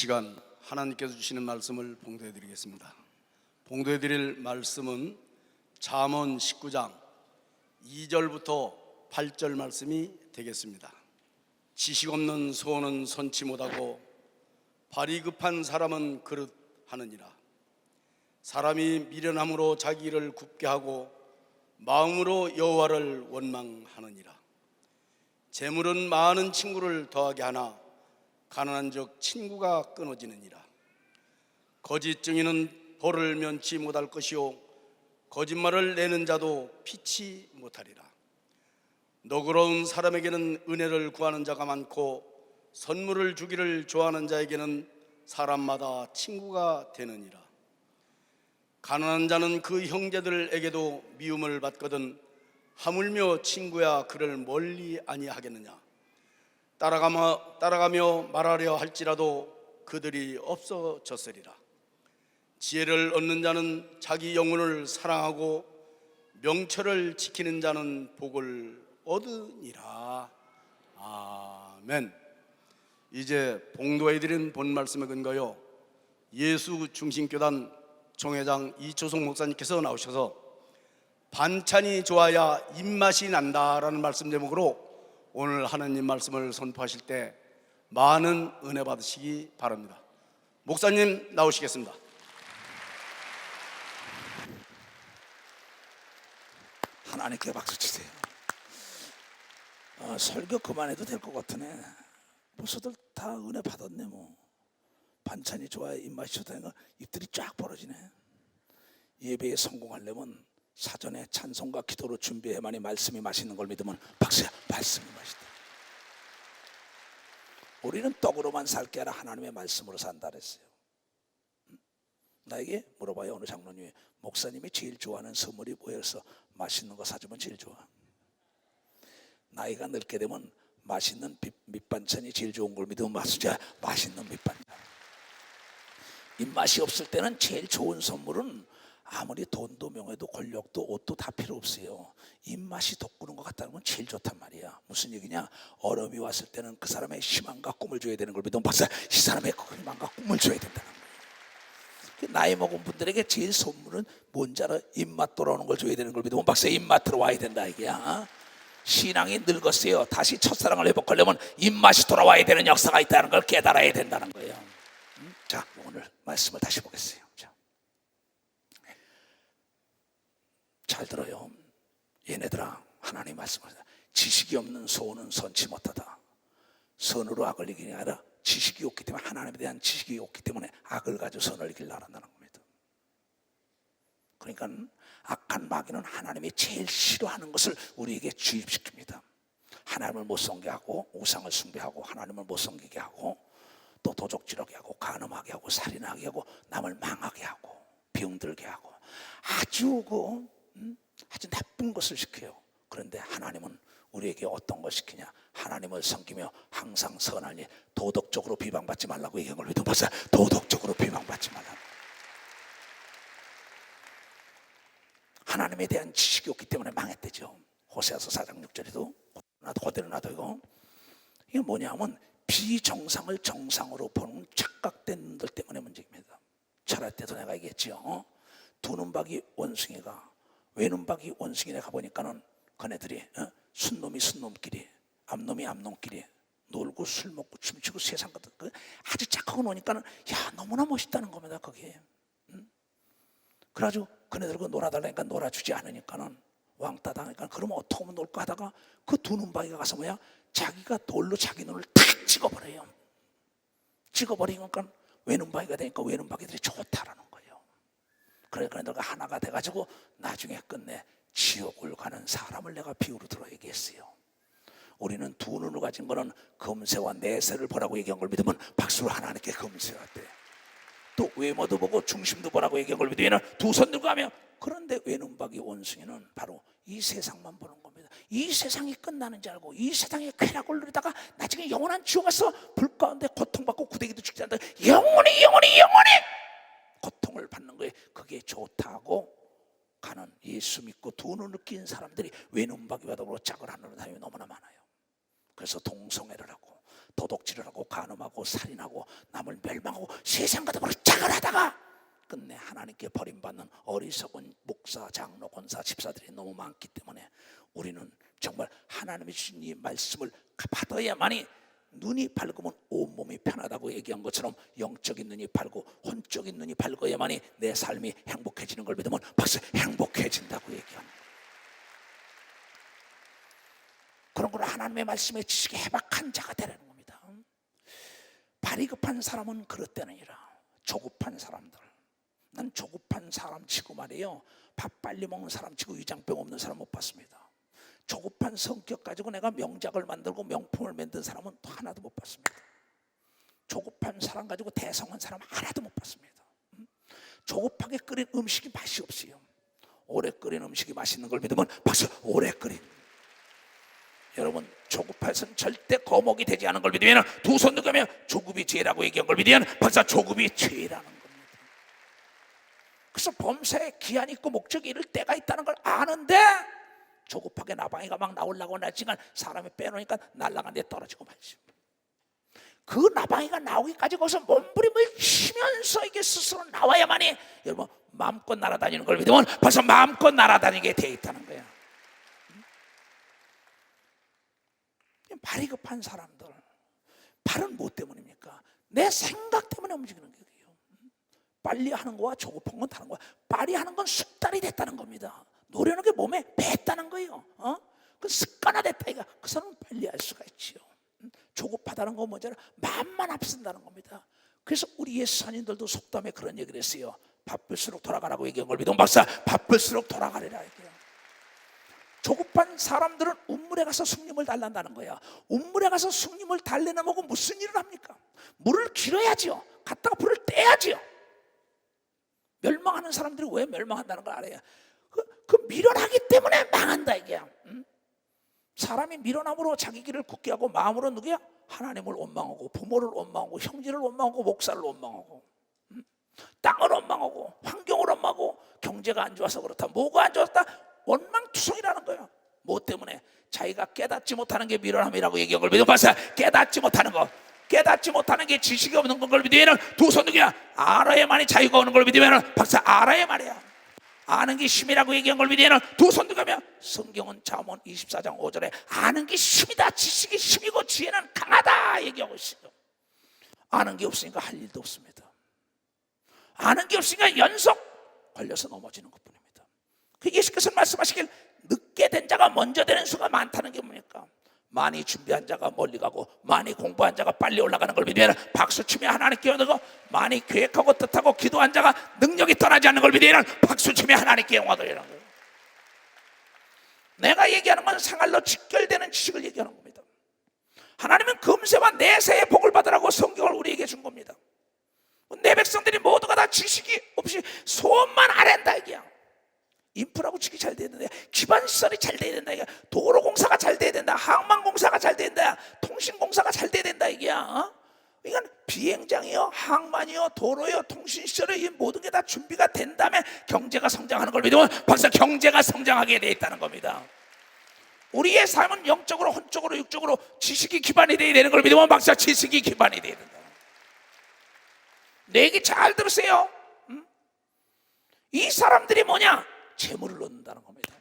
시간 하나님께서 주시는 말씀을 봉독해 드리겠습니다. 봉독해 드릴 말씀은 잠언 19장 2절부터 8절 말씀이 되겠습니다. 지식 없는 소원은 선치 못하고 발이 급한 사람은 그릇하느니라. 사람이 미련함으로 자기 일을 굽게 하고 마음으로 여호와를 원망하느니라. 재물은 많은 친구를 더하게 하나 가난한즉 친구가 끊어지느니라. 거짓 증인은 벌을 면치 못할 것이요 거짓말을 내는 자도 피치 못하리라. 너그러운 사람에게는 은혜를 구하는 자가 많고 선물을 주기를 좋아하는 자에게는 사람마다 친구가 되느니라. 가난한 자는 그 형제들에게도 미움을 받거든 하물며 친구야 그를 멀리 아니하겠느냐. 따라가며 말하려 할지라도 그들이 없어졌으리라. 지혜를 얻는 자는 자기 영혼을 사랑하고 명철을 지키는 자는 복을 얻으니라. 아멘. 이제 봉독해드린 본 말씀에 근거하여 예수중심교단 총회장 이초성 목사님께서 나오셔서 반찬이 좋아야 입맛이 난다라는 말씀 제목으로 오늘 하나님 말씀을 선포하실 때 많은 은혜 받으시기 바랍니다. 목사님 나오시겠습니다. 하나님께 박수 치세요. 설교 그만해도 될 것 같으네. 벌써들 다 은혜 받았네. 뭐 반찬이 좋아야 입맛이 좋다는 거 입들이 쫙 벌어지네. 예배에 성공하려면 사전에 찬송과 기도로 준비해야만이 말씀이 맛있는 걸 믿으면 박수야, 말씀이 맛있다. 우리는 떡으로만 살 게 아니라 하나님의 말씀으로 산다 그랬어요. 나에게 물어봐요. 어느 장로님이 목사님이 제일 좋아하는 선물이 뭐였어? 맛있는 거 사주면 제일 좋아. 나이가 늙게 되면 맛있는 밑반찬이 제일 좋은 걸 믿으면 맛있자. 맛있는 밑반찬. 입맛이 없을 때는 제일 좋은 선물은 아무리 돈도 명예도 권력도 옷도 다 필요 없어요. 입맛이 돋구는 것 같다는 건 제일 좋단 말이야. 무슨 얘기냐? 어려움이 왔을 때는 그 사람의 희망과 꿈을 줘야 되는 걸 믿으면 박사, 이 사람의 희망과 꿈을 줘야 된다는 거예요. 나이 먹은 분들에게 제일 선물은 뭔지 알아? 입맛 돌아오는 걸 줘야 되는 걸 믿으면 박사, 입맛 들어와야 된다 이게야. 신앙이 늙었어요. 다시 첫사랑을 회복하려면 입맛이 돌아와야 되는 역사가 있다는 걸 깨달아야 된다는 거예요. 자, 오늘 말씀을 다시 보겠어요. 잘 들어요. 얘네들아, 하나님 말씀하시다. 지식이 없는 소원은 선치 못하다. 선으로 악을 이기는 게 아니라 지식이 없기 때문에, 하나님에 대한 지식이 없기 때문에 악을 가지고 선을 이기려고 한다는 겁니다. 그러니까 악한 마귀는 하나님이 제일 싫어하는 것을 우리에게 주입시킵니다. 하나님을 못 섬기하고 우상을 숭배하고 하나님을 못 섬기게 하고 또 도적질하게 하고 간음하게 하고 살인하게 하고 남을 망하게 하고 병들게 하고 아주 나쁜 것을 시켜요. 그런데 하나님은 우리에게 어떤 걸 시키냐? 하나님을 섬기며 항상 선한 일, 도덕적으로 비방받지 말라고 얘기한 걸 믿으면 벌써 도덕적으로 비방받지 말라고. 하나님에 대한 지식이 없기 때문에 망했대죠. 호세아서 4장 6절에도 그대로 놔둬. 이게 뭐냐면 비정상을 정상으로 보는 착각된 놈들 때문에 문제입니다. 철할 때도 내가 얘기했죠. 두 눈박이 원숭이가 외눈박이 원숭이네 가보니까는 그네들이 순놈이 순놈끼리 암놈이 암놈끼리 놀고 술 먹고 춤추고 세상 같은 아주 착하고 노니까는 야 너무나 멋있다는 겁니다. 거기에. 그래가지고 그네들과 놀아달라니까 놀아주지 않으니까는 왕따 당하니까 그러면 어떻게 하면 놀까 하다가 그 두 눈박이가 가서 뭐야? 자기가 돌로 자기 눈을 탁 찍어버려요. 찍어버리니까 외눈박이가 되니까 외눈박이들이 좋다라는 거예요. 그러니까 그네들과 하나가 돼가지고 나중에 끝내 지옥을 가는 사람을 내가 비유로 들어 얘기했어요. 우리는 두 눈을 가진 거는 금세와 내세를 보라고 얘기한 걸 믿으면 박수로 하나님께 금세가 돼. 또 외모도 보고 중심도 보라고 얘기한 걸 믿으면 두 손 들고 하며. 그런데 외눈박이 원숭이는 바로 이 세상만 보는 겁니다. 이 세상이 끝나는 줄 알고 이 세상의 쾌락을 누리다가 나중에 영원한 지옥 가서 불 가운데 고통받고 구데기도 죽지 않는다. 영원히 고통을 받는 거에 그게 좋다고 가는 예수 믿고 두 눈을 낀 사람들이 외눈박이와 더불어 짝을 하는 사람이 너무나 많아요. 그래서 동성애를 하고 도둑질을 하고 간음하고 살인하고 남을 멸망하고 세상과 더불어 자살하다가 끝내 하나님께 버림받는 어리석은 목사, 장로, 권사, 집사들이 너무 많기 때문에 우리는 정말 하나님이 주신 이 말씀을 받아야만이 눈이 밝으면 온몸이 편하다고 얘기한 것처럼 영적인 눈이 밝고 혼적인 눈이 밝아야만이 내 삶이 행복해지는 걸 믿으면 벌써 행복해진다고 얘기합니다. 그런 걸 하나님의 말씀에 지식에 해박한 자가 되라는 겁니다. 발이 급한 사람은 그릇되느니라. 조급한 사람들, 난 조급한 사람 치고 말이에요, 밥 빨리 먹는 사람 치고 위장병 없는 사람 못 봤습니다. 조급한 성격 가지고 내가 명작을 만들고 명품을 만든 사람은 또 하나도 못 봤습니다. 조급한 사람 가지고 대성한 사람 하나도 못 봤습니다. 조급하게 끓인 음식이 맛이 없어요. 오래 끓인 음식이 맛있는 걸 믿으면 벌써 오래 끓인, 여러분 조급해서는 절대 거목이 되지 않은 걸 믿으면, 두 손 들면 조급이 죄라고 얘기한 걸 믿으면 벌써 조급이 죄라는 겁니다. 그래서 범사에 기한이 있고 목적이 이를 때가 있다는 걸 아는데 조급하게 나방이가 막 나오려고 날지간 사람이 빼놓으니까 날아간 데 떨어지고 말지. 그 나방이가 나오기까지 거기서 몸부림을 치면서 이게 스스로 나와야만이 여러분 마음껏 날아다니는 걸 믿으면 벌써 마음껏 날아다니게 돼 있다는 거야. 발이 급한 사람들, 발은 뭐 때문입니까? 내 생각 때문에 움직이는 거예요. 빨리 하는 거와 조급한 건 다른 거야. 빨리 하는 건 습관이 됐다는 겁니다. 노래하는 게 몸에 뱄다는 거예요. 그 습관화됐다 이거. 그 사람은 빨리 할 수가 있지요. 조급하다는 건 뭐잖아, 마음만 앞선다는 겁니다. 그래서 우리 예수님들도 속담에 그런 얘기를 했어요. 바쁠수록 돌아가라고 얘기한 걸 믿으면 박사, 바쁠수록 돌아가리라 얘기해요. 조급한 사람들은 운물에 가서 숭림을 달란다는 거야. 운물에 가서 숭림을 달래는 뭐고 무슨 일을 합니까? 물을 길어야지요. 갔다가 불을 떼야지요. 멸망하는 사람들이 왜 멸망한다는 걸 알아야. 그 미련하기 때문에 망한다 이게야. 사람이 미련함으로 자기 길을 굳게 하고 마음으로 누구야? 하나님을 원망하고 부모를 원망하고 형제를 원망하고 목사를 원망하고 땅을 원망하고 환경을 원망하고 경제가 안 좋아서 그렇다, 뭐가 안 좋았다, 원망투성이라는 거예요. 뭐 때문에? 자기가 깨닫지 못하는 게 미련함이라고 얘기한 걸 믿어 봐서 깨닫지 못하는 거, 깨닫지 못하는 게 지식이 없는 걸 믿으면 두 손 누구야? 알아야만이 자유가 오는 걸 믿으면 박사 알아야 말이야. 아는 게 힘이라고 얘기한 걸 믿으면 두 손 들면 성경은 잠언 24장 5절에 아는 게 힘이다, 지식이 힘이고 지혜는 강하다 얘기하고 있어요. 아는 게 없으니까 할 일도 없습니다. 아는 게 없으니까 연속 걸려서 넘어지는 것뿐입니다. 그 예수께서 말씀하시길 늦게 된 자가 먼저 되는 수가 많다는 게 뭡니까? 많이 준비한 자가 멀리 가고 많이 공부한 자가 빨리 올라가는 걸 믿으면 박수치며 하나님께 영광, 많이 계획하고 뜻하고 기도한 자가 능력이 떠나지 않는 걸 믿으면 박수치며 하나님께 영광 돌리는 거예요. 내가 얘기하는 건 생활로 직결되는 지식을 얘기하는 겁니다. 하나님은 금세와 내세의 복을 받으라고 성경을 우리에게 준 겁니다. 내 백성들이 모두가 다 지식이 없이 소원만 아랜다 이게야. 인프라 구축이 잘 돼야 된다, 기반시설이 잘 돼야 된다, 도로공사가 잘 돼야 된다, 항만공사가 잘 돼야 된다, 통신공사가 잘 돼야 된다 이게야. 이건 비행장이요, 항만이요, 도로요, 통신시설이요, 이 모든 게 다 준비가 된 다음에 경제가 성장하는 걸 믿으면 벌써 경제가 성장하게 돼 있다는 겁니다. 우리의 삶은 영적으로, 혼적으로, 육적으로 지식이 기반이 돼야 되는 걸 믿으면 박사 지식이 기반이 돼야 된다. 내 얘기 잘 들으세요. 이 사람들이 뭐냐? 재물을 넣는다는 겁니다.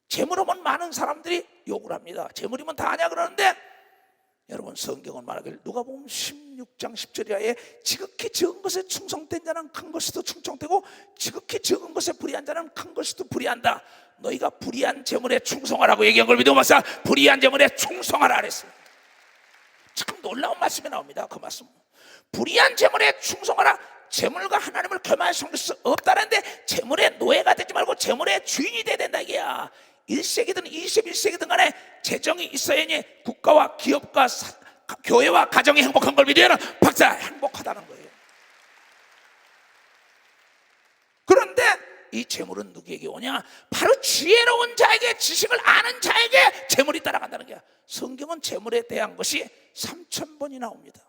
재물이면 많은 사람들이 욕을 합니다. 재물이면 다 아냐 그러는데 여러분 성경은 말하길 누가복음 16장 10절에 지극히 적은 것에 충성된 자는 큰 것에도 충성되고 지극히 적은 것에 불의한 자는 큰 것에도 불의한다. 너희가 불의한 재물에 충성하라고 얘기한 걸 믿으면 박사 불의한 재물에 충성하라 그랬어요. 참 놀라운 말씀이 나옵니다. 그 말씀, 불의한 재물에 충성하라. 재물과 하나님을 겸할 수 없다는데 재물의 노예가 되지 말고 재물의 주인이 돼야 된다 이게야. 1세기든 21세기든 간에 재정이 있어야지 국가와 기업과 교회와 가정이 행복한 걸 믿으면 박사 행복하다는 거예요. 그런데 이 재물은 누구에게 오냐? 바로 지혜로운 자에게, 지식을 아는 자에게 재물이 따라간다는 거야. 성경은 재물에 대한 것이 3000번이 나옵니다.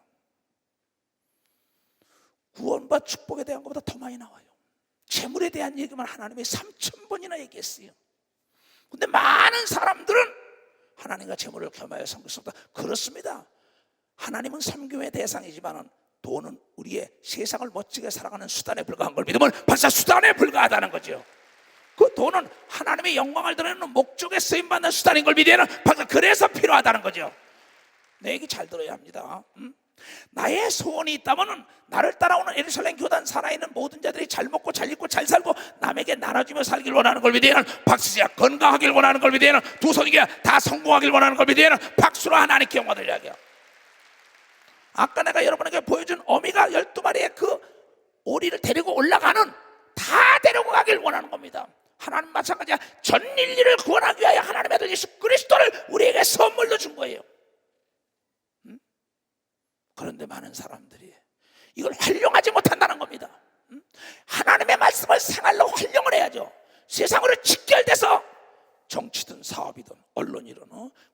구원과 축복에 대한 것보다 더 많이 나와요. 재물에 대한 얘기만 하나님이 3000번이나 얘기했어요. 근데 많은 사람들은 하나님과 재물을 겸하여 섬길 수 없다. 그렇습니다. 하나님은 섬김의 대상이지만 돈은 우리의 세상을 멋지게 살아가는 수단에 불과한 걸 믿으면 벌써 수단에 불과하다는 거죠. 그 돈은 하나님의 영광을 드러내는 목적에 쓰임받는 수단인 걸 믿으면 벌써 그래서 필요하다는 거죠. 내 얘기 잘 들어야 합니다. 나의 소원이 있다면 나를 따라오는 예루살렘 교단 살아있는 모든 자들이 잘 먹고 잘 입고 잘 살고 남에게 나눠주며 살길 원하는 걸 믿으면 박수야. 건강하길 원하는 걸 믿으면 두 손이게 다 성공하길 원하는 걸 믿으면 박수로 하나님께 영광을 드려야. 아까 내가 여러분에게 보여준 어미가 12마리의 그 오리를 데리고 올라가는, 다 데리고 가길 원하는 겁니다. 하나님 마찬가지야. 전 인류를 구원하기 위하여 하나님의 아들 예수 그리스도를 우리에게 선물로 준 거예요. 그런데 많은 사람들이 이걸 활용하지 못한다는 겁니다. 하나님의 말씀을 생활로 활용을 해야죠. 세상으로 직결돼서 정치든 사업이든 언론이든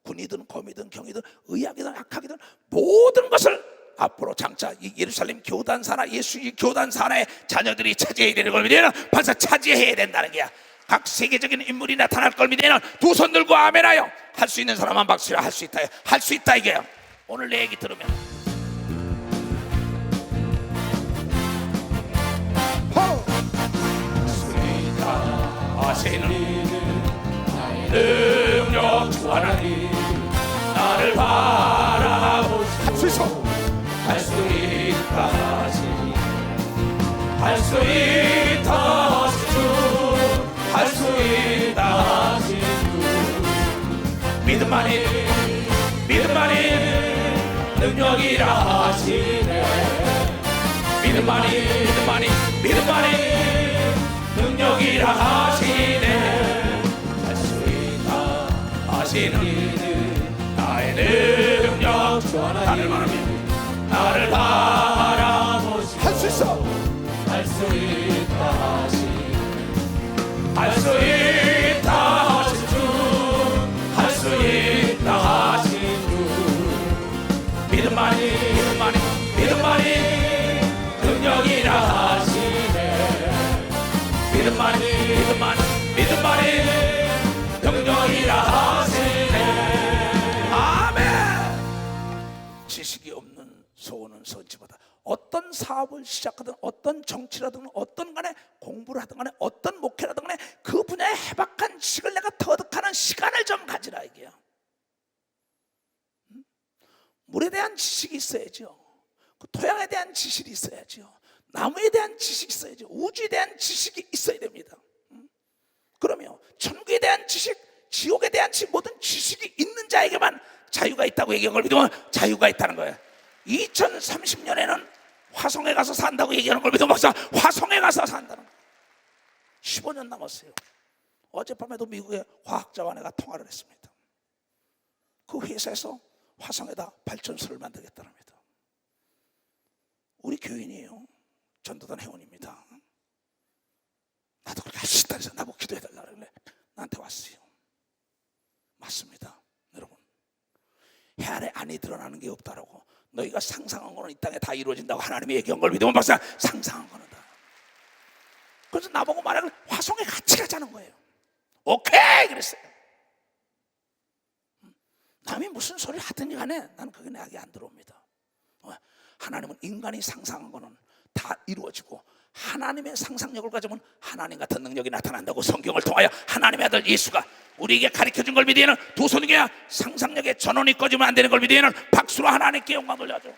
군이든 검이든 경이든 의학이든 학학이든 모든 것을 앞으로 장차 이 예루살렘 교단 산하, 예수 교단 산하의 자녀들이 차지해야 되는 걸 믿으면 벌써 차지해야 된다는 게야. 각 세계적인 인물이 나타날 걸 믿으면 두 손 들고 아멘하여. 할 수 있는 사람만 박수야. 할 수 있다. 할 수 있다 이게요. 오늘 내 얘기 들으면 아세는 능력 주 하나님 나를 바라보시고 할 수 있다 하시니 할 수 있다 하시니 할 수 있다 하시니 믿음만이 능력이라 하시네. 믿음만이 능력이라 하시네. 할 수 있다 하시는 나의 능력 나를 바라보시고 나를 바라보시고 할 수 있어. 할 수 있다 하시니 할 수 있다 하신 주 할 수 있다 하신 주 믿음만이 능력이라 하시네. 믿음만이 능력이라 하시네. 아멘. 지식이 없는 소원은 선지보다. 어떤 사업을 시작하든 어떤 정치라든 어떤 간에 공부를 하든 간에 어떤 목회라든 간에 그 분야에 해박한 지식을 내가 터득하는 시간을 좀 가지라 이게요. 물에 대한 지식이 있어야죠. 그 토양에 대한 지식이 있어야죠. 나무에 대한 지식이 있어야죠. 우주에 대한 지식이 있어야 됩니다. 그러면 천국에 대한 지식, 지옥에 대한 지식, 모든 지식이 있는 자에게만 자유가 있다고 얘기한 걸 믿으면 자유가 있다는 거예요. 2030년에는 화성에 가서 산다고 얘기하는 걸 믿으면 화성에 가서 산다는 거예요. 15년 남았어요. 어젯밤에도 미국의 화학자와 내가 통화를 했습니다. 그 회사에서 화성에다 발전소를 만들겠다랍니다. 우리 교인이에요. 전도단 회원입니다. 나도 그렇게 할 수 있다 해서 나보고 기도해달라 그래. 나한테 왔어요. 맞습니다. 여러분, 해 아래 안이 드러나는 게 없다라고. 너희가 상상한 거는 이 땅에 다 이루어진다고 하나님이 얘기한 걸 믿으면 박사 상상한 거는 다. 그래서 나보고 말하길 화성에 같이 가자는 거예요. 오케이 그랬어요. 남이 무슨 소리를 하든지 간에 나는 그게 내게 안 들어옵니다. 하나님은 인간이 상상한 거는 다 이루어지고 하나님의 상상력을 가지면 하나님 같은 능력이 나타난다고 성경을 통하여 하나님의 아들 예수가 우리에게 가르쳐준 걸 믿으면 두 손이야 상상력의 전원이 꺼지면 안 되는 걸 믿으면 박수로 하나님께 영광 돌려줘.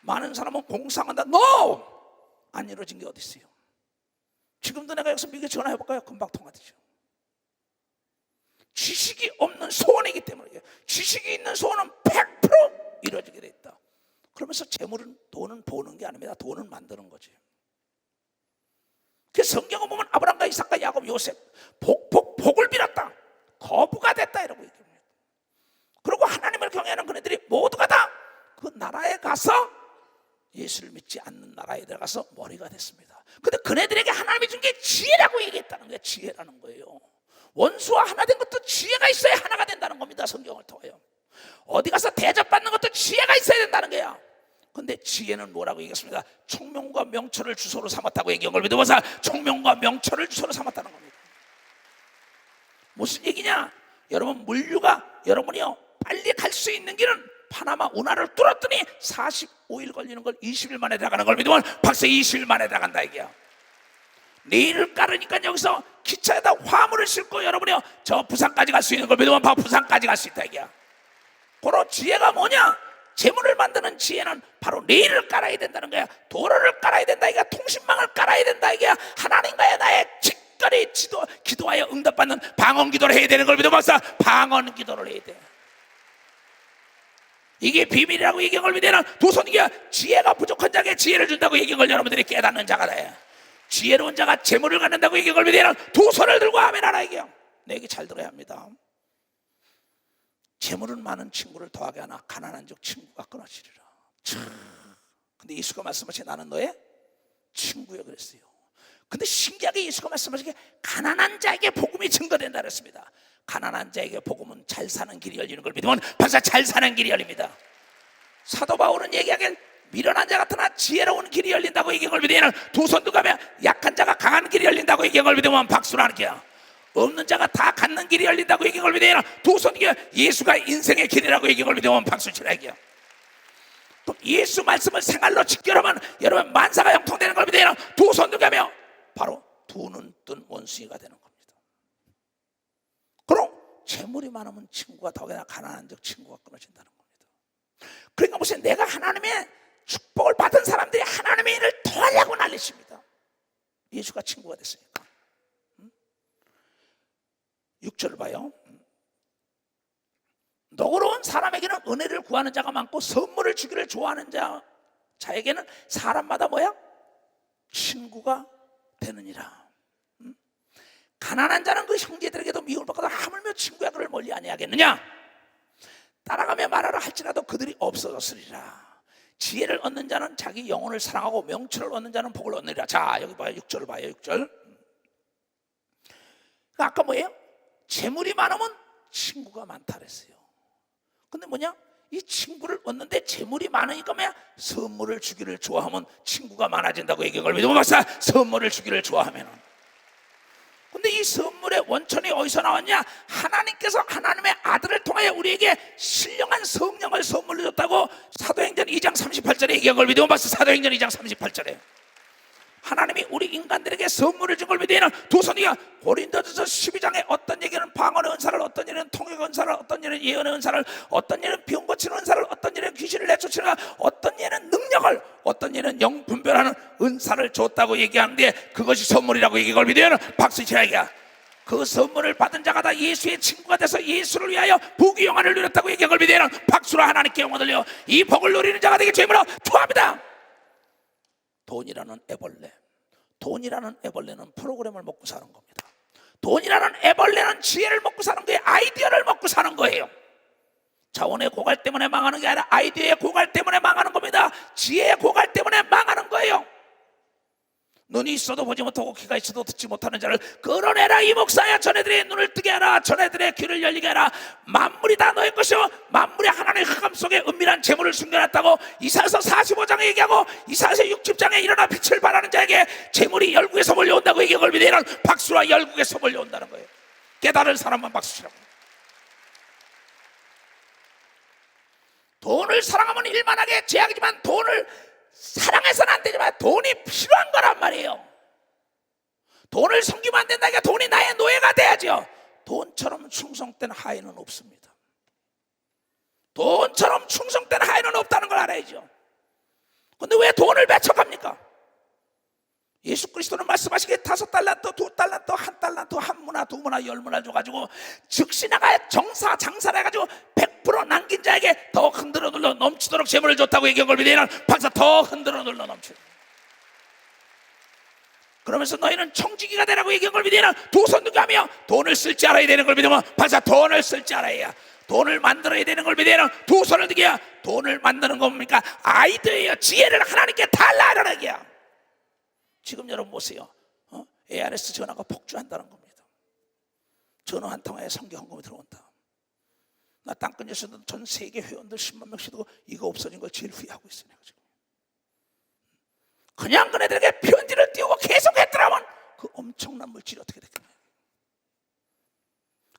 많은 사람은 공상한다. No! 안 이루어진 게 어디 있어요? 지금도 내가 여기서 미국에 전화해볼까요? 금방 통화되죠. 지식이 없는 소원이기 때문에 지식이 있는 소원은 100% 이루어지게 돼 있다. 그러면서 재물은 돈은 보는 게 아닙니다. 돈은 만드는 거지. 그 성경을 보면 아브라함과 이삭과 야곱, 요셉 복을 빌었다. 거부가 됐다 이라고 얘기합니다. 그리고 하나님을 경외하는 그네들이 모두가 다 그 나라에 가서 예수를 믿지 않는 나라에 들어가서 머리가 됐습니다. 근데 그네들에게 하나님이 준 게 지혜라고 얘기했다는 거예요. 지혜라는 거예요. 원수와 하나 된 것도 지혜가 있어야 하나가 된다는 겁니다. 성경을 통하여. 어디 가서 대접받는 것도 지혜가 있어야 된다는 거야. 근데 지혜는 뭐라고 얘기했습니까? 총명과 명철을 주소로 삼았다고 얘기한 걸 믿어보세요. 총명과 명철을 주소로 삼았다는 겁니다. 무슨 얘기냐? 여러분 물류가 여러분이요 빨리 갈 수 있는 길은 파나마 운하를 뚫었더니 45일 걸리는 걸 20일 만에 들어가는 걸 믿으면 박사 20일 만에 들어간다 이게야. 레일을 깔으니까 여기서 기차에다 화물을 싣고 여러분이요 저 부산까지 갈 수 있는 걸 믿으면 바로 부산까지 갈 수 있다 이게야. 그런 지혜가 뭐냐? 재물을 만드는 지혜는 바로 레일을 깔아야 된다는 거야. 도로를 깔아야 된다 이거야. 통신망을 깔아야 된다 이거야. 하나님과의 나의 직거리 기도하여 응답받는 방언 기도를 해야 되는 걸 믿어 박사. 방언 기도를 해야 돼. 이게 비밀이라고 얘기한 걸 믿으면 두 손 이게 지혜가 부족한 자에게 지혜를 준다고 얘기한 걸 여러분들이 깨닫는 자가 돼. 지혜로운 자가 재물을 갖는다고 얘기한 걸 믿으면 두 손을 들고 아멘 하라 이게요. 내 얘기 잘 들어야 합니다. 재물은 많은 친구를 더하게 하나 가난한 적 친구가 끊어지리라. 근데 예수가 말씀하신 나는 너의 친구야 그랬어요. 근데 신기하게 예수가 말씀하신 게 가난한 자에게 복음이 증거된다 그랬습니다. 가난한 자에게 복음은 잘 사는 길이 열리는 걸 믿으면 벌써 잘 사는 길이 열립니다. 사도 바울은 얘기하길 미련한 자 같으나 지혜로운 길이 열린다고 얘기한 걸 믿으면 두 손 들고 가면 약한 자가 강한 길이 열린다고 얘기한 걸 믿으면 박수라는 게야. 없는 자가 다 갖는 길이 열린다고 얘기한 걸 믿으면 두 손 이게 예수가 인생의 길이라고 얘기한 걸 믿으면 박수 치라 이게야. 또 예수 말씀을 생활로 직결하면 여러분 만사가 형통되는 걸 믿으면 두 손 들고 가면 바로 두 눈 뜬 원숭이가 되는 겁니다. 그럼 재물이 많으면 친구가 더욱이나 가난한 적 친구가 끊어진다는 겁니다. 그러니까 무슨 내가 하나님의 축복을 받은 사람들이 하나님의 일을 더 하려고 난리십니다. 예수가 친구가 됐으니까. 6절을 봐요. 너그러운 사람에게는 은혜를 구하는 자가 많고 선물을 주기를 좋아하는 자에게는 사람마다 뭐야? 친구가 되느니라. 가난한 자는 그 형제들에게도 미움을 받고 하물며 친구야 그를 멀리 아니하겠느냐? 따라가며 말하라 할지라도 그들이 없어졌으리라. 지혜를 얻는 자는 자기 영혼을 사랑하고 명철을 얻는 자는 복을 얻느니라. 자 여기 봐요. 6절을 봐요. 6절. 아까 뭐예요? 재물이 많으면 친구가 많다 그랬어요. 근데 뭐냐? 이 친구를 얻는데 재물이 많으니까 뭐야? 선물을 주기를 좋아하면 친구가 많아진다고 얘기한 걸 믿으면 박사 선물을 주기를 좋아하면은. 근데 이 선물의 원천이 어디서 나왔냐? 하나님께서 하나님의 아들을 통하여 우리에게 신령한 성령을 선물로 줬다고 사도행전 2장 38절에 얘기한 걸 믿으면 박사 사도행전 2장 38절에 하나님이 우리 인간들에게 선물을 준 걸 믿으면 두 손이야. 고린도전서 12장에 어떤 얘기는 방언의 은사를, 어떤 얘는 통역 은사를, 어떤 얘는 예언의 은사를, 어떤 얘는 병 고치는 은사를, 어떤 얘는 귀신을 내쫓는 은사, 어떤 얘는 능력을, 어떤 얘는 영 분별하는 은사를 줬다고 얘기하는데 그것이 선물이라고 얘기한 걸 믿으면 박수 치라이야. 그 선물을 받은 자가 다 예수의 친구가 돼서 예수를 위하여 복의 영화를 누렸다고 얘기한 걸 믿으면 박수로 하나님께 영광 돌려 이 복을 누리는 자가 되게 죄물어 축하합니다. 돈이라는 애벌레, 돈이라는 애벌레는 프로그램을 먹고 사는 겁니다. 돈이라는 애벌레는 지혜를 먹고 사는 거예요. 아이디어를 먹고 사는 거예요. 자원의 고갈 때문에 망하는 게 아니라 아이디어의 고갈 때문에 망하는 겁니다. 지혜의 고갈 때문에 망하는 거예요. 눈이 있어도 보지 못하고 귀가 있어도 듣지 못하는 자를 끌어내라. 이 목사야. 전애들의 눈을 뜨게 하라. 전애들의 귀를 열리게 하라. 만물이 다 너의 것이요 만물이 하나님의 흑암 속에 은밀한 재물을 숨겨놨다고 이사야서 45장에 얘기하고 이사야서 60장에 일어나 빛을 발하는 자에게 재물이 열국에서 몰려온다고 얘기한 걸 믿으면 박수와 열국에서 몰려온다는 거예요. 깨달을 사람만 박수치라고. 돈을 사랑하면 일만하게 제약이지만 돈을 사랑해서는 안 되지만 돈이 필요한 거란 말이에요. 돈을 섬기면 안 된다니까. 돈이 나의 노예가 돼야죠. 돈처럼 충성된 하인은 없습니다. 돈처럼 충성된 하인은 없다는 걸 알아야죠. 근데 왜 돈을 배척합니까? 예수 그리스도는 말씀하시기에 5달란트, 2달란트, 1달란트, 1문화, 2문화, 10문화 줘가지고 즉시 나가 정사 장사를 해가지고 100% 남긴 자에게 더 흔들어 눌러 넘치도록 재물을 줬다고 얘기한 걸 믿으면 박사 더 흔들어 눌러 넘치도록. 그러면서 너희는 청지기가 되라고 얘기한 걸 믿으면 두 손 들고 하며 돈을 쓸 줄 알아야 되는 걸 믿으면 박사 돈을 쓸 줄 알아야. 돈을 만들어야 되는 걸 믿으면 두 손을 들게. 돈을 만드는 거 뭡니까? 아이디어예요. 지혜를 하나님께 달라하라는 얘기야. 지금 여러분 보세요. ARS 전화가 폭주한다는 겁니다. 전화 한 통화에 성경 헌금이 들어온다. 나 땅끝에서도 전 세계 회원들 10만 명씩 두고 이거 없어진 걸 제일 후회하고 있어요. 지금. 그냥 그네들에게 편지를 띄우고 계속 했더라면 그 엄청난 물질이 어떻게 됐겠나요?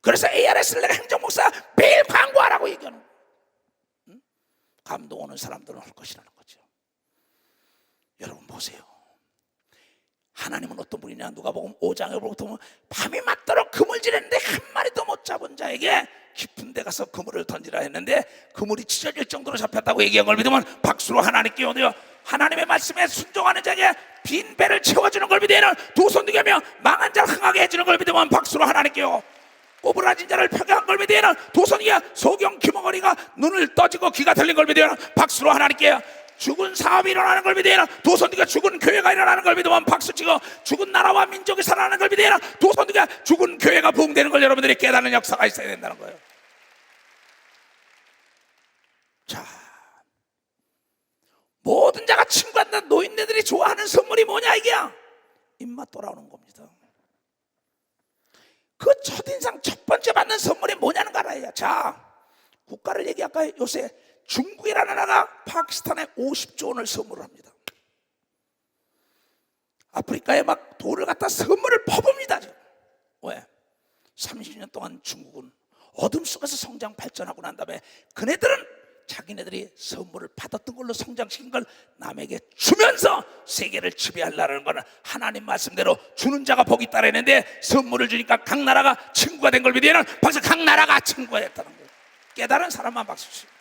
그래서 ARS를 내가 행정목사 매일 광고하라고 얘기하는 거예요. 감동 오는 사람들은 할 것이라는 거죠. 여러분 보세요. 하나님은 어떤 분이냐? 누가복음 5장에 보면 밤이 맞도록 그물 지냈는데 한 마리도 못 잡은 자에게 깊은 데 가서 그물을 던지라 했는데 그물이 찢어질 정도로 잡혔다고 얘기한 걸 믿으면 박수로 하나님께 오되어 하나님의 말씀에 순종하는 자에게 빈 배를 채워주는 걸 믿으면 두 손 들게 하며 망한 자를 흥하게 해주는 걸 믿으면 박수로 하나님께 오 오브라진 자를 표경한 걸 믿으면 두 손 들게 소경 귀머거리가 눈을 떠지고 귀가 들린 걸 믿으면 박수로 하나님께 죽은 사업이 일어나는 걸 믿으면 두 손 들게 죽은 교회가 일어나는 걸 믿으면 박수치고 죽은 나라와 민족이 살아나는 걸 믿으면 두 손 들게 죽은 교회가 부흥되는 걸 여러분들이 깨닫는 역사가 있어야 된다는 거예요. 자, 모든 자가 친구한다. 노인네들이 좋아하는 선물이 뭐냐 이게야? 입맛 돌아오는 겁니다. 그 첫인상 첫 번째 받는 선물이 뭐냐는 거 알아야. 자, 국가를 얘기할까요? 요새 중국이라는 나라가 파키스탄에 50조 원을 선물합니다. 아프리카에 막 돌을 갖다 선물을 퍼붑니다. 왜? 30년 동안 중국은 어둠 속에서 성장 발전하고 난 다음에 그네들은 자기네들이 선물을 받았던 걸로 성장시킨 걸 남에게 주면서 세계를 지배하려는 거는 하나님 말씀대로 주는 자가 복이 있다 했는데 선물을 주니까 각 나라가 친구가 된 걸 믿으면 벌써 각 나라가 친구가 됐다는 거예요. 깨달은 사람만 박수 치고.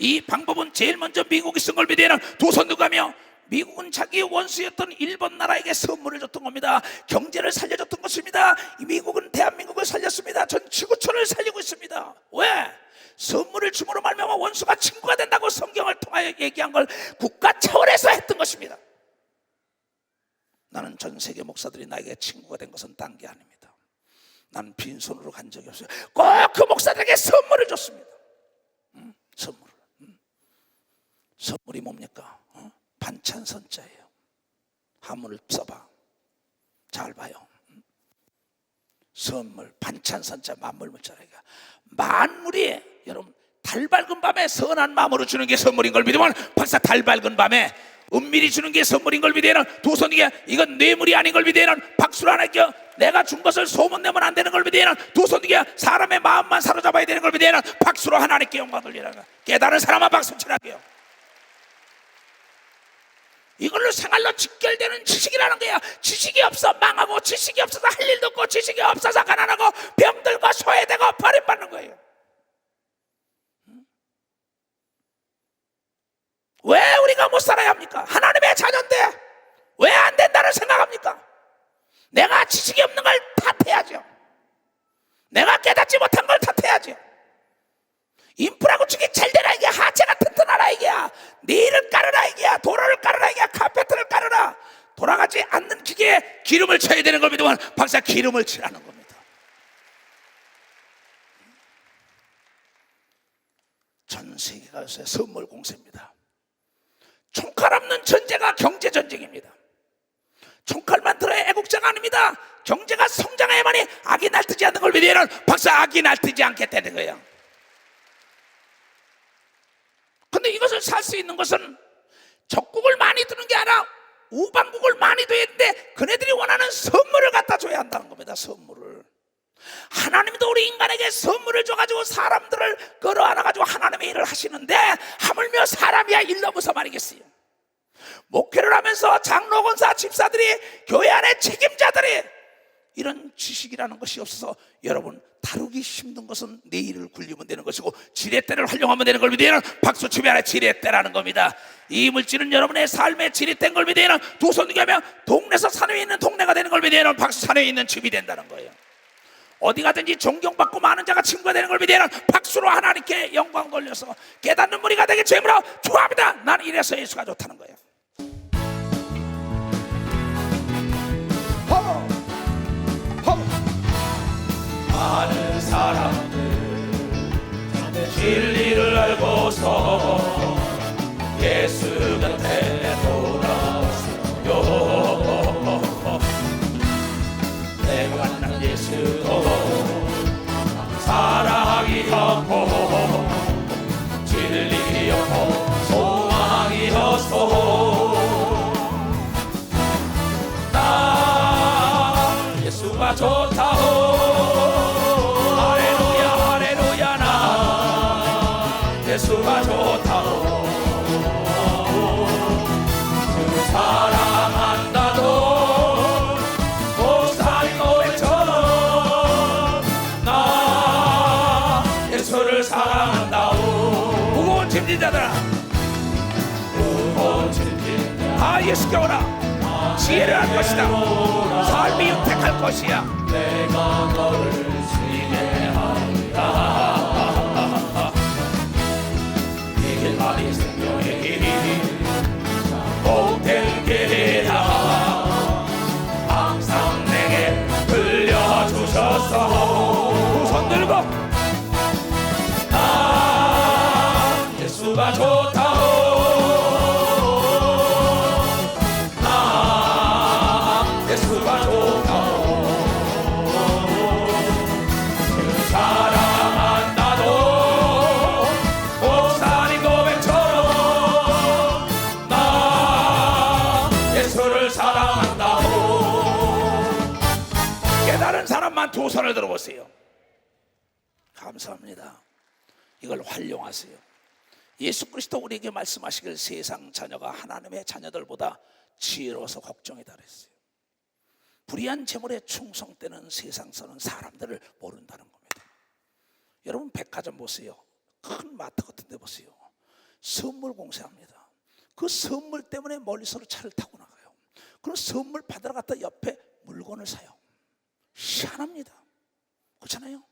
이 방법은 제일 먼저 미국이 쓴 걸 믿으면 두 손 들고가며 미국은 자기 원수였던 일본 나라에게 선물을 줬던 겁니다. 경제를 살려줬던 것입니다. 미국은 대한민국을 살렸습니다. 전 지구촌을 살리고 있습니다. 왜? 선물을 줌으로 말미암아 원수가 친구가 된다고 성경을 통하여 얘기한 걸 국가 차원에서 했던 것입니다. 나는 전 세계 목사들이 나에게 친구가 된 것은 딴 게 아닙니다. 나는 빈손으로 간 적이 없어요. 꼭 그 목사들에게 선물을 줬습니다. 선물을. 선물이 뭡니까? 반찬선자예요. 한문을 써봐. 잘 봐요. 선물, 반찬선자, 만물문자라니까. 만물이 여러분 달 밝은 밤에 선한 마음으로 주는 게 선물인 걸 믿으면 벌써 달 밝은 밤에 은밀히 주는 게 선물인 걸 믿으면 두 손이게 이건 뇌물이 아닌 걸 믿으면 박수를 하나 껴. 내가 준 것을 소문내면 안 되는 걸 믿으면 두 손이게 사람의 마음만 사로잡아야 되는 걸 믿으면 박수로 하나님께 영광 돌리라는 거야. 깨달은 사람만 박수 치라고요. 이걸로 생활로 직결되는 지식이라는 거야. 지식이 없어 망하고 지식이 없어서 할 일도 없고 지식이 없어서 가난하고 병들고 소외되고 버림받는 거예요. 왜 우리가 못 살아야 합니까? 하나님의 자녀인데 왜 안 된다는 생각합니까? 내가 지식이 없는 걸 탓해야죠. 내가 깨닫지 못한 걸 탓해야죠. 인프라 구축이 잘 되라 이게 하체가 튼튼하라 이게야. 네일을 깔으라 이게야. 도로를 깔으라 이게야. 카페트를 깔으라. 돌아가지 않는 기계에 기름을 쳐야 되는 걸 믿으면 박사 기름을 치라는 겁니다. 전 세계가 요새 선물 공세입니다. 총칼 없는 전쟁가 경제 전쟁입니다. 총칼만 들어야 애국자가 아닙니다. 경제가 성장해야만이 악이 날뛰지 않는 걸 믿으면 박사 악이 날뛰지 않겠다는 거예요. 근데 이것을 살 수 있는 것은 적국을 많이 두는 게 아니라 우방국을 많이 둬야 되는데 그네들이 원하는 선물을 갖다 줘야 한다는 겁니다. 선물을. 하나님도 우리 인간에게 선물을 줘가지고 사람들을 끌어안아가지고 하나님의 일을 하시는데 하물며 사람이야 일러무서 말이겠어요. 목회를 하면서 장로, 권사, 집사들이 교회 안에 책임자들이 이런 지식이라는 것이 없어서 여러분 다루기 힘든 것은 내 일을 굴리면 되는 것이고 지렛대를 활용하면 되는 걸 믿으면 박수치면 안에 지렛대라는 겁니다. 이 물질은 여러분의 삶의 지렛대인 걸 믿으면 두 손 들게 하면 동네에서 산에 있는 동네가 되는 걸 믿으면 박수 산에 있는 집이 된다는 거예요. 어디 가든지 존경받고 많은 자가 친구가 되는 걸 믿으면 박수로 하나님께 영광 돌려서 깨닫는 무리가 되게 죄물어 좋아합니다. 난 이래서 예수가 좋다는 거예요. 많은 사람들 진리를 알고서 예수 곁에 돌아왔어요. 내가 만난 예수도 사랑이었고 진리였고 소망이었어. 나 예수가 좋다고 예수가 사랑한다오. 무거운 짐진 자들아 무거운 짐진 다 예수께 오라. 지혜를 할 것이다. 삶이 윤택할 것이야. 내가 너를 지배하리라. 이 길만이 생명의 길이 복된 길이다. 항상 내게 들려주셔서 두 손 들고 예수가 좋다오. 예수가 좋다오. 그 사랑한다도 목사님 고백처럼 나 예수를 사랑한다오. 깨달은 사람만 두 손을 들어보세요. 감사합니다. 이걸 활용하세요. 예수 그리스도 우리에게 말씀하시길 세상 자녀가 하나님의 자녀들보다 지혜로워서 걱정이다 그랬어요. 불의한 재물에 충성되는 세상서는 사람들을 모른다는 겁니다. 여러분 백화점 보세요. 큰 마트 같은 데 보세요. 선물 공세합니다. 그 선물 때문에 멀리서 차를 타고 나가요. 그런 선물 받으러 갔다 옆에 물건을 사요. 희한합니다. 그렇잖아요.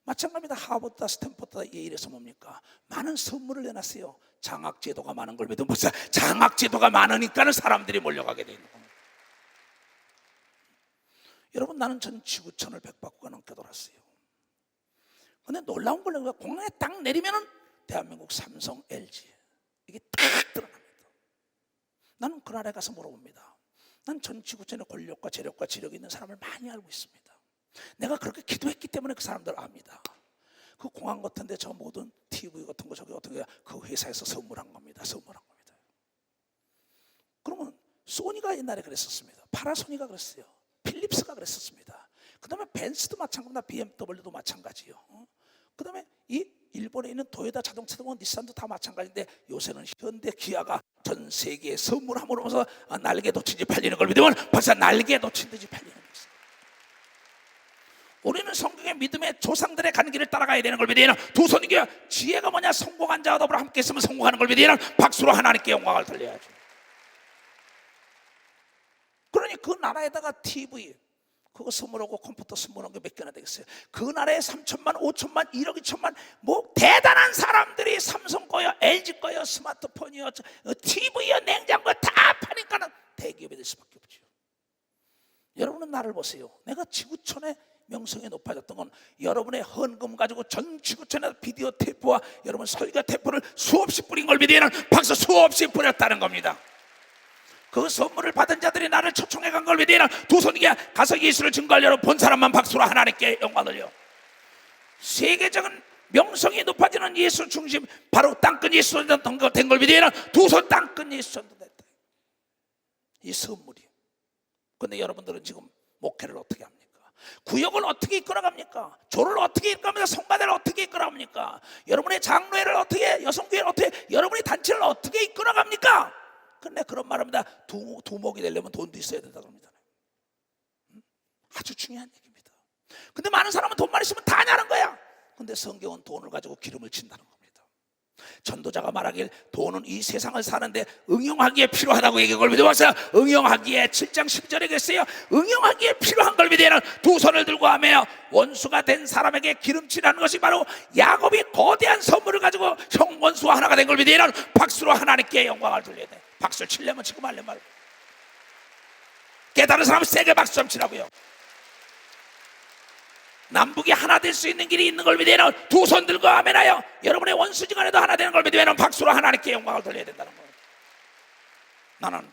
마찬가지입니다. 하버드다 스탠포드다 예일에서 뭡니까? 많은 선물을 내놨어요. 장학제도가 많은 걸 믿으면 무슨 장학제도가 많으니까는 사람들이 몰려가게 되는 겁니다. 여러분 나는 전 지구촌을 100바퀴가 넘게 돌았어요. 근데 놀라운 걸 내가 공항에 딱 내리면은 대한민국 삼성, LG 이게 딱 드러납니다. 나는 그 나라에 가서 물어봅니다. 난 전 지구촌의 권력과 재력과 지력이 있는 사람을 많이 알고 있습니다. 내가 그렇게 기도했기 때문에 그 사람들 압니다. 그 공항 같은데 저 모든 TV 같은 거 저기 어떻게 그 회사에서 선물한 겁니다. 선물한 겁니다. 그러면 소니가 옛날에 그랬었습니다. 파라소니가 그랬어요. 필립스가 그랬었습니다. 그 다음에 벤츠도 마찬가지입니다. BMW도 마찬가지요. 그 다음에 이 일본에 있는 도요타 자동차도 닛산도 다 마찬가지인데 요새는 현대 기아가 전 세계에 선물함으로써 날개 놓친 듯이 팔리는 걸 믿으면 벌써 날개 놓친 듯이 팔리는 거예요. 우리는 성경의 믿음의 조상들의 간 길을 따라가야 되는 걸 믿으면 두 손이겨 지혜가 뭐냐? 성공한 자와 더불어 함께 있으면 성공하는 걸 믿으면 박수로 하나님께 영광을 돌려야죠. 그러니 그 나라에다가 TV 그거 선물하고 컴퓨터 선물한 게 몇 개나 되겠어요? 그 나라에 3천만, 5천만, 1억, 2천만 뭐 대단한 사람들이 삼성 거요, LG 거요, 스마트폰이요, TV요, 냉장고 다 파니까는 대기업이 될 수밖에 없죠. 여러분은 나를 보세요. 내가 지구촌에 명성이 높아졌던 건 여러분의 헌금 가지고 전 지구촌에 비디오 테이프와 여러분 설교 테이프를 수없이 뿌린 걸 믿으면 박수 수없이 뿌렸다는 겁니다. 그 선물을 받은 자들이 나를 초청해 간 걸 믿으면 두 손이게 가서 예수를 증거하려고 본 사람만 박수로 하나님께 영광을 돌려. 세계적인 명성이 높아지는 예수 중심 바로 땅끝 예수 된 걸 믿으면 두 손 땅끝 예수 전도 됐다. 이 선물이. 근데 여러분들은 지금 목회를 어떻게 합니까? 구역을 어떻게 이끌어갑니까? 조를 어떻게 이끌어갑니까? 성가대를 어떻게 이끌어갑니까? 여러분의 장로회를 어떻게, 여성교회를 어떻게, 여러분의 단체를 어떻게 이끌어갑니까? 근데 그런 말합니다. 두목이 되려면 돈도 있어야 된다고 합니다. 아주 중요한 얘기입니다. 근데 많은 사람은 돈만 있으면 다 하냐는 거야. 근데 성경은 돈을 가지고 기름을 친다는 겁니다. 전도자가 말하길 돈은 이 세상을 사는데 응용하기에 필요하다고 얘기한 걸 믿어봤어요. 응용하기에 7장 10절에 그랬어요. 응용하기에 필요한 걸 믿으면 두 손을 들고 하며 원수가 된 사람에게 기름칠하는 것이 바로 야곱이 거대한 선물을 가지고 형 원수와 하나가 된 걸 믿으면 박수로 하나님께 영광을 돌려야 돼. 박수를 치려면 지금 할래 말고. 깨달은 사람은 세게 박수 좀 치라고요. 남북이 하나 될 수 있는 길이 있는 걸 믿으면 두 손 들고 아멘하여 여러분의 원수지간에도 하나 되는 걸 믿으면 박수로 하나님께 영광을 돌려야 된다는 거예요. 나는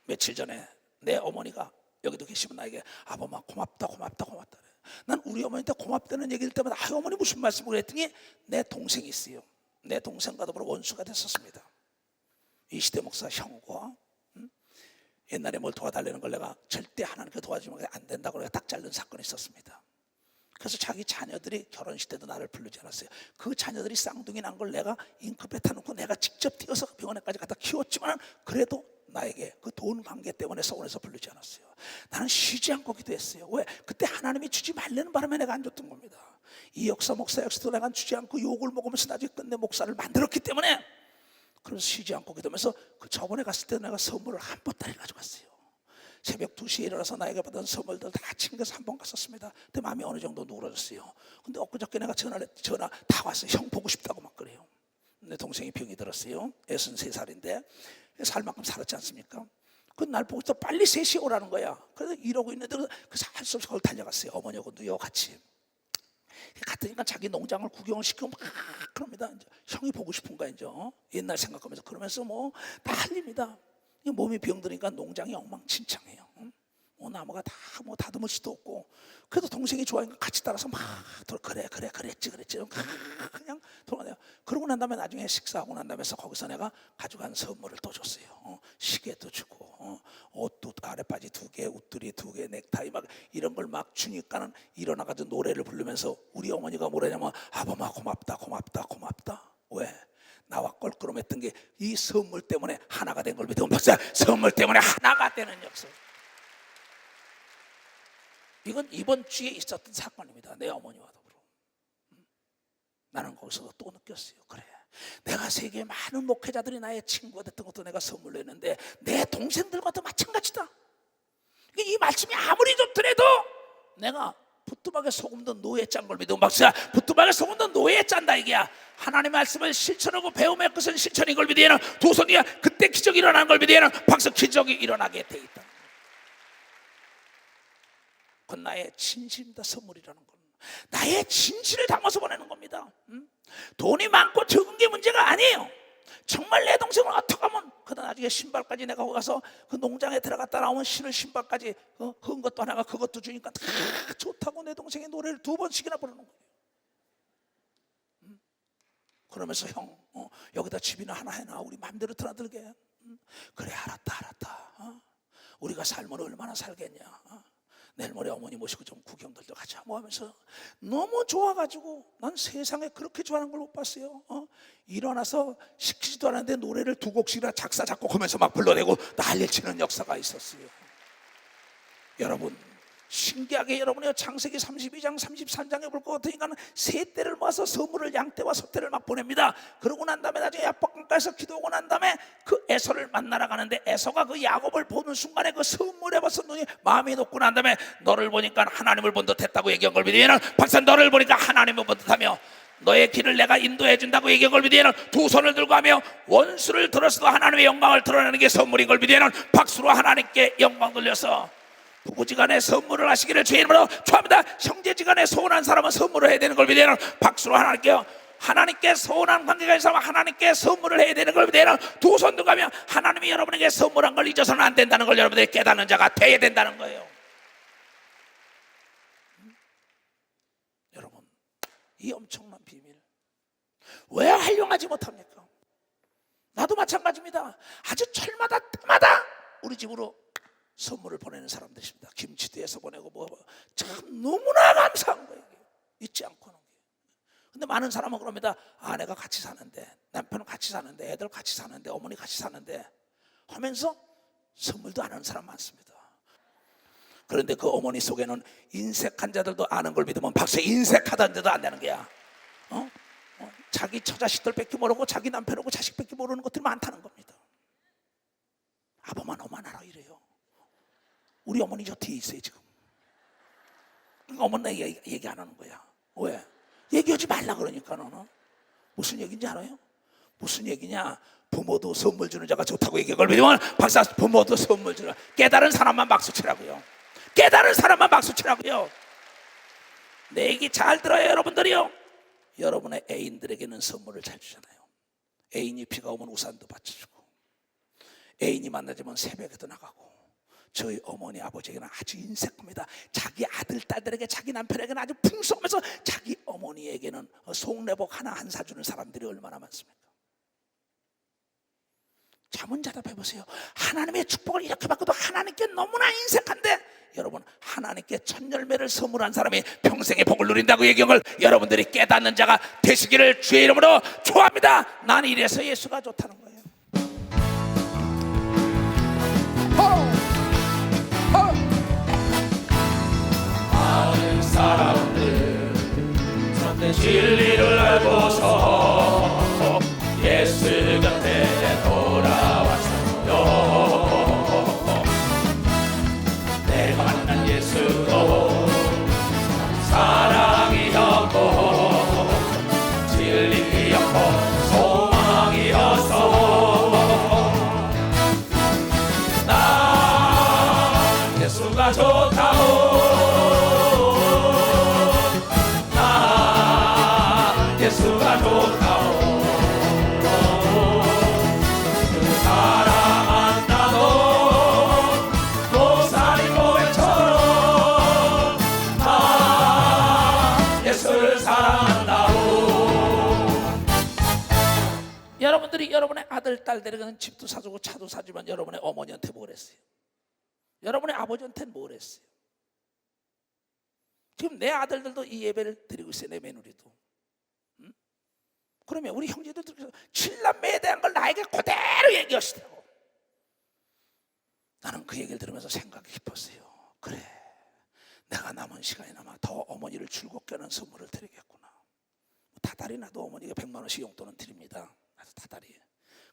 며칠 전에 내 어머니가 여기도 계시면 나에게 아범아 고맙다 고맙다 고맙다. 난 우리 어머니한테 고맙다는 얘기를 때마다 아유 어머니 무슨 말씀을 했더니 내 동생이 있어요. 내 동생과 더불어 원수가 됐었습니다. 이시대 목사 형과 옛날에 뭘 도와달라는 걸 내가 절대 하나님께 도와주면 안 된다고 내가 딱 자른 사건이 있었습니다. 그래서 자기 자녀들이 결혼식 때도 나를 부르지 않았어요. 그 자녀들이 쌍둥이 난 걸 내가 잉크배 타놓고 내가 직접 뛰어서 병원에까지 갖다 키웠지만 그래도 나에게 그 돈 관계 때문에 서울에서 부르지 않았어요. 나는 쉬지 않고 기도했어요. 왜? 그때 하나님이 주지 말라는 바람에 내가 안 줬던 겁니다. 이역사 목사 역사도 내가 주지 않고 욕을 먹으면서 나중에 끝내 목사를 만들었기 때문에, 그래서 쉬지 않고 기도하면서 그 저번에 갔을 때 내가 선물을 한 보따리 가져갔어요. 새벽 2시에 일어나서 나에게 받은 선물들 다 챙겨서 한 번 갔었습니다. 근데 마음이 어느 정도 누그러졌어요. 근데 엊그저께 내가 전화 다 왔어요. 형 보고 싶다고 막 그래요. 내 동생이 병이 들었어요. 63살인데 살 만큼 살았지 않습니까? 그 날 보고 또 빨리 3시에 오라는 거야. 그래서 이러고 있는데 그래서 할 수 없이 거기 달려갔어요. 어머니하고 누이하고 같이 갔더니까 자기 농장을 구경을 시키고 막 그럽니다. 이제 형이 보고 싶은 거야. 이제 옛날 생각하면서 그러면서 뭐 다 할립니다. 몸이 병드니까 농장이 엉망진창해요. 나무가 다 뭐 다듬을 수도 없고. 그래도 동생이 좋아하니까 같이 따라서 막 그랬지 그냥 돌아다녀요. 그러고 난 다음에 나중에 식사하고 난 다음에 거기서 내가 가져간 선물을 또 줬어요. 시계도 주고 옷도 아랫바지 2개, 옷들이 2개, 넥타이 막 이런 걸 막 주니까는 일어나가지고 노래를 부르면서 우리 어머니가 뭐라냐면 아범아 고맙다. 왜? 나와 껄끄럼했던 게 이 선물 때문에 하나가 된 걸 믿으면 박사, 선물 때문에 하나가 되는 역사. 이건 이번 주에 있었던 사건입니다. 내 어머니와 더불어. 나는 거기서 또 느꼈어요. 그래, 내가 세계에 많은 목회자들이 나의 친구가 됐던 것도 내가 선물로 했는데 내 동생들과도 마찬가지다. 이 말씀이 아무리 좋더라도 내가 부뚜막에 소금 넣은 노예 짠 걸 믿으면 박사, 부뚜막에 소금 넣은 노예 짠다 이게야. 하나님의 말씀을 실천하고 배움의 것은 실천인 걸 믿으면 두 손이야. 그때 기적이 일어나는 걸 믿으면 박사, 기적이 일어나게 돼 있다. 그건 나의 진실입니다. 선물이라는 건 나의 진실을 담아서 보내는 겁니다. 돈이 많고 적은 게 문제가 아니에요. 정말 내 동생을 어떻게 하면, 그러다 나중에 신발까지 내가 거기 가서 그 농장에 들어갔다 나오면 신을 신발까지 헌 것도 하나가 그것도 주니까 다 좋다고 내 동생이 노래를 2번씩이나 부르는 거예요. 그러면서 형 여기다 집이나 하나 해놔. 우리 마음대로 드나들게. 그래 알았다. 우리가 살면 얼마나 살겠냐. 내일 모레 어머니 모시고 좀 구경들도 가자 뭐 하면서 너무 좋아가지고 난 세상에 그렇게 좋아하는 걸 못 봤어요. 일어나서 시키지도 않았는데 노래를 2곡씩이나 작사 작곡하면서 막 불러내고 난리치는 역사가 있었어요. 여러분 신기하게 여러분이 창세기 32장 33장에 볼 것 같으니까 세 떼를 모아서 선물을 양떼와 소떼를 막 보냅니다. 그러고 난 다음에 나중에 야복강가에서 기도하고 난 다음에 그 에서를 만나러 가는데 에서가 그 야곱을 보는 순간에 그 선물에 봐서 눈이 마음이 녹고 난 다음에 너를 보니까 하나님을 본 듯했다고 얘기한 걸 믿으면 박사, 너를 보니까 하나님을 본 듯하며 너의 길을 내가 인도해 준다고 얘기한 걸 믿으면 두 손을 들고 하며 원수를 들었어도 하나님의 영광을 드러내는 게 선물인 걸 믿으면 박수로 하나님께 영광 돌려서 부부지간에 선물을 하시기를 주의 이름으로 축원합니다. 형제지간에 소원한 사람은 선물을 해야 되는 걸 믿으면 박수로 하나님께 소원한 관계가 있으면 하나님께 선물을 해야 되는 걸 믿으면 두 손 들고 가며 하나님이 여러분에게 선물한 걸 잊어서는 안 된다는 걸 여러분들이 깨닫는 자가 되어야 된다는 거예요. 여러분 이 엄청난 비밀 왜 활용하지 못합니까? 나도 마찬가지입니다. 아주 철마다 때마다 우리 집으로 선물을 보내는 사람들입니다. 김치도 해서 보내고 참 너무나 감사한 거예요. 잊지 않고 하는 게. 근데 많은 사람은 그럽니다. 아내가 같이 사는데, 남편은 같이 사는데, 애들 같이 사는데, 어머니 같이 사는데 하면서 선물도 안 하는 사람 많습니다. 그런데 그 어머니 속에는 인색한 자들도 아는 걸 믿으면 박수, 인색하다는 데도 안 되는 거야. 자기 처자식들 뺏기 모르고 자기 남편하고 자식 뺏기 모르는 것들이 많다는 겁니다. 아범아 너만 알아 이래요. 우리 어머니 저 뒤에 있어요 지금. 어머니 얘기 안 하는 거야. 왜? 얘기하지 말라 그러니까. 너는 무슨 얘기인지 알아요? 무슨 얘기냐? 부모도 선물 주는 자가 좋다고 얘기한 걸 믿으면 박사, 부모도 선물 주는, 깨달은 사람만 박수 치라고요. 깨달은 사람만 박수 치라고요. 내 얘기 잘 들어요 여러분들이요. 여러분의 애인들에게는 선물을 잘 주잖아요. 애인이 비가 오면 우산도 받쳐주고, 애인이 만나자면 새벽에도 나가고. 저희 어머니 아버지에게는 아주 인색합니다. 자기 아들 딸들에게, 자기 남편에게는 아주 풍성하면서 자기 어머니에게는 속내복 하나 안 사주는 사람들이 얼마나 많습니까? 잠은 자답 해보세요. 하나님의 축복을 이렇게 받고도 하나님께 너무나 인색한데 여러분 하나님께 첫 열매를 선물한 사람이 평생의 복을 누린다고 얘기한 걸 여러분들이 깨닫는 자가 되시기를 주의 이름으로 축원합니다. 난 이래서 예수가 좋다는 거예요. 많은 사람들 저 내 진리를 알고서 예수 곁에 돌아왔어요. 내가 만난 예수도 사랑이었고 진리였고 소망이었어. 나 예수가 좋다고, 나 예수가 좋다고. 그 사랑한다고 목사님 고백처럼 나 예수를 사랑한다고. 여러분들이 여러분의 아들, 딸 데리고는 집도 사주고 차도 사주면 여러분의 어머니한테 뭘 했어요? 여러분의 아버지한테는 뭘 했어요? 지금 내 아들들도 이 예배를 드리고 있어요. 내 며느리도. 그러면 우리 형제들도 칠남매에 대한 걸 나에게 그대로 얘기하시더라고. 나는 그 얘기를 들으면서 생각이 깊었어요. 그래, 내가 남은 시간이나마 더 어머니를 즐겁게 하는 선물을 드리겠구나. 다달이 나도 어머니가 100만 원씩 용돈은 드립니다. 나도 다달이.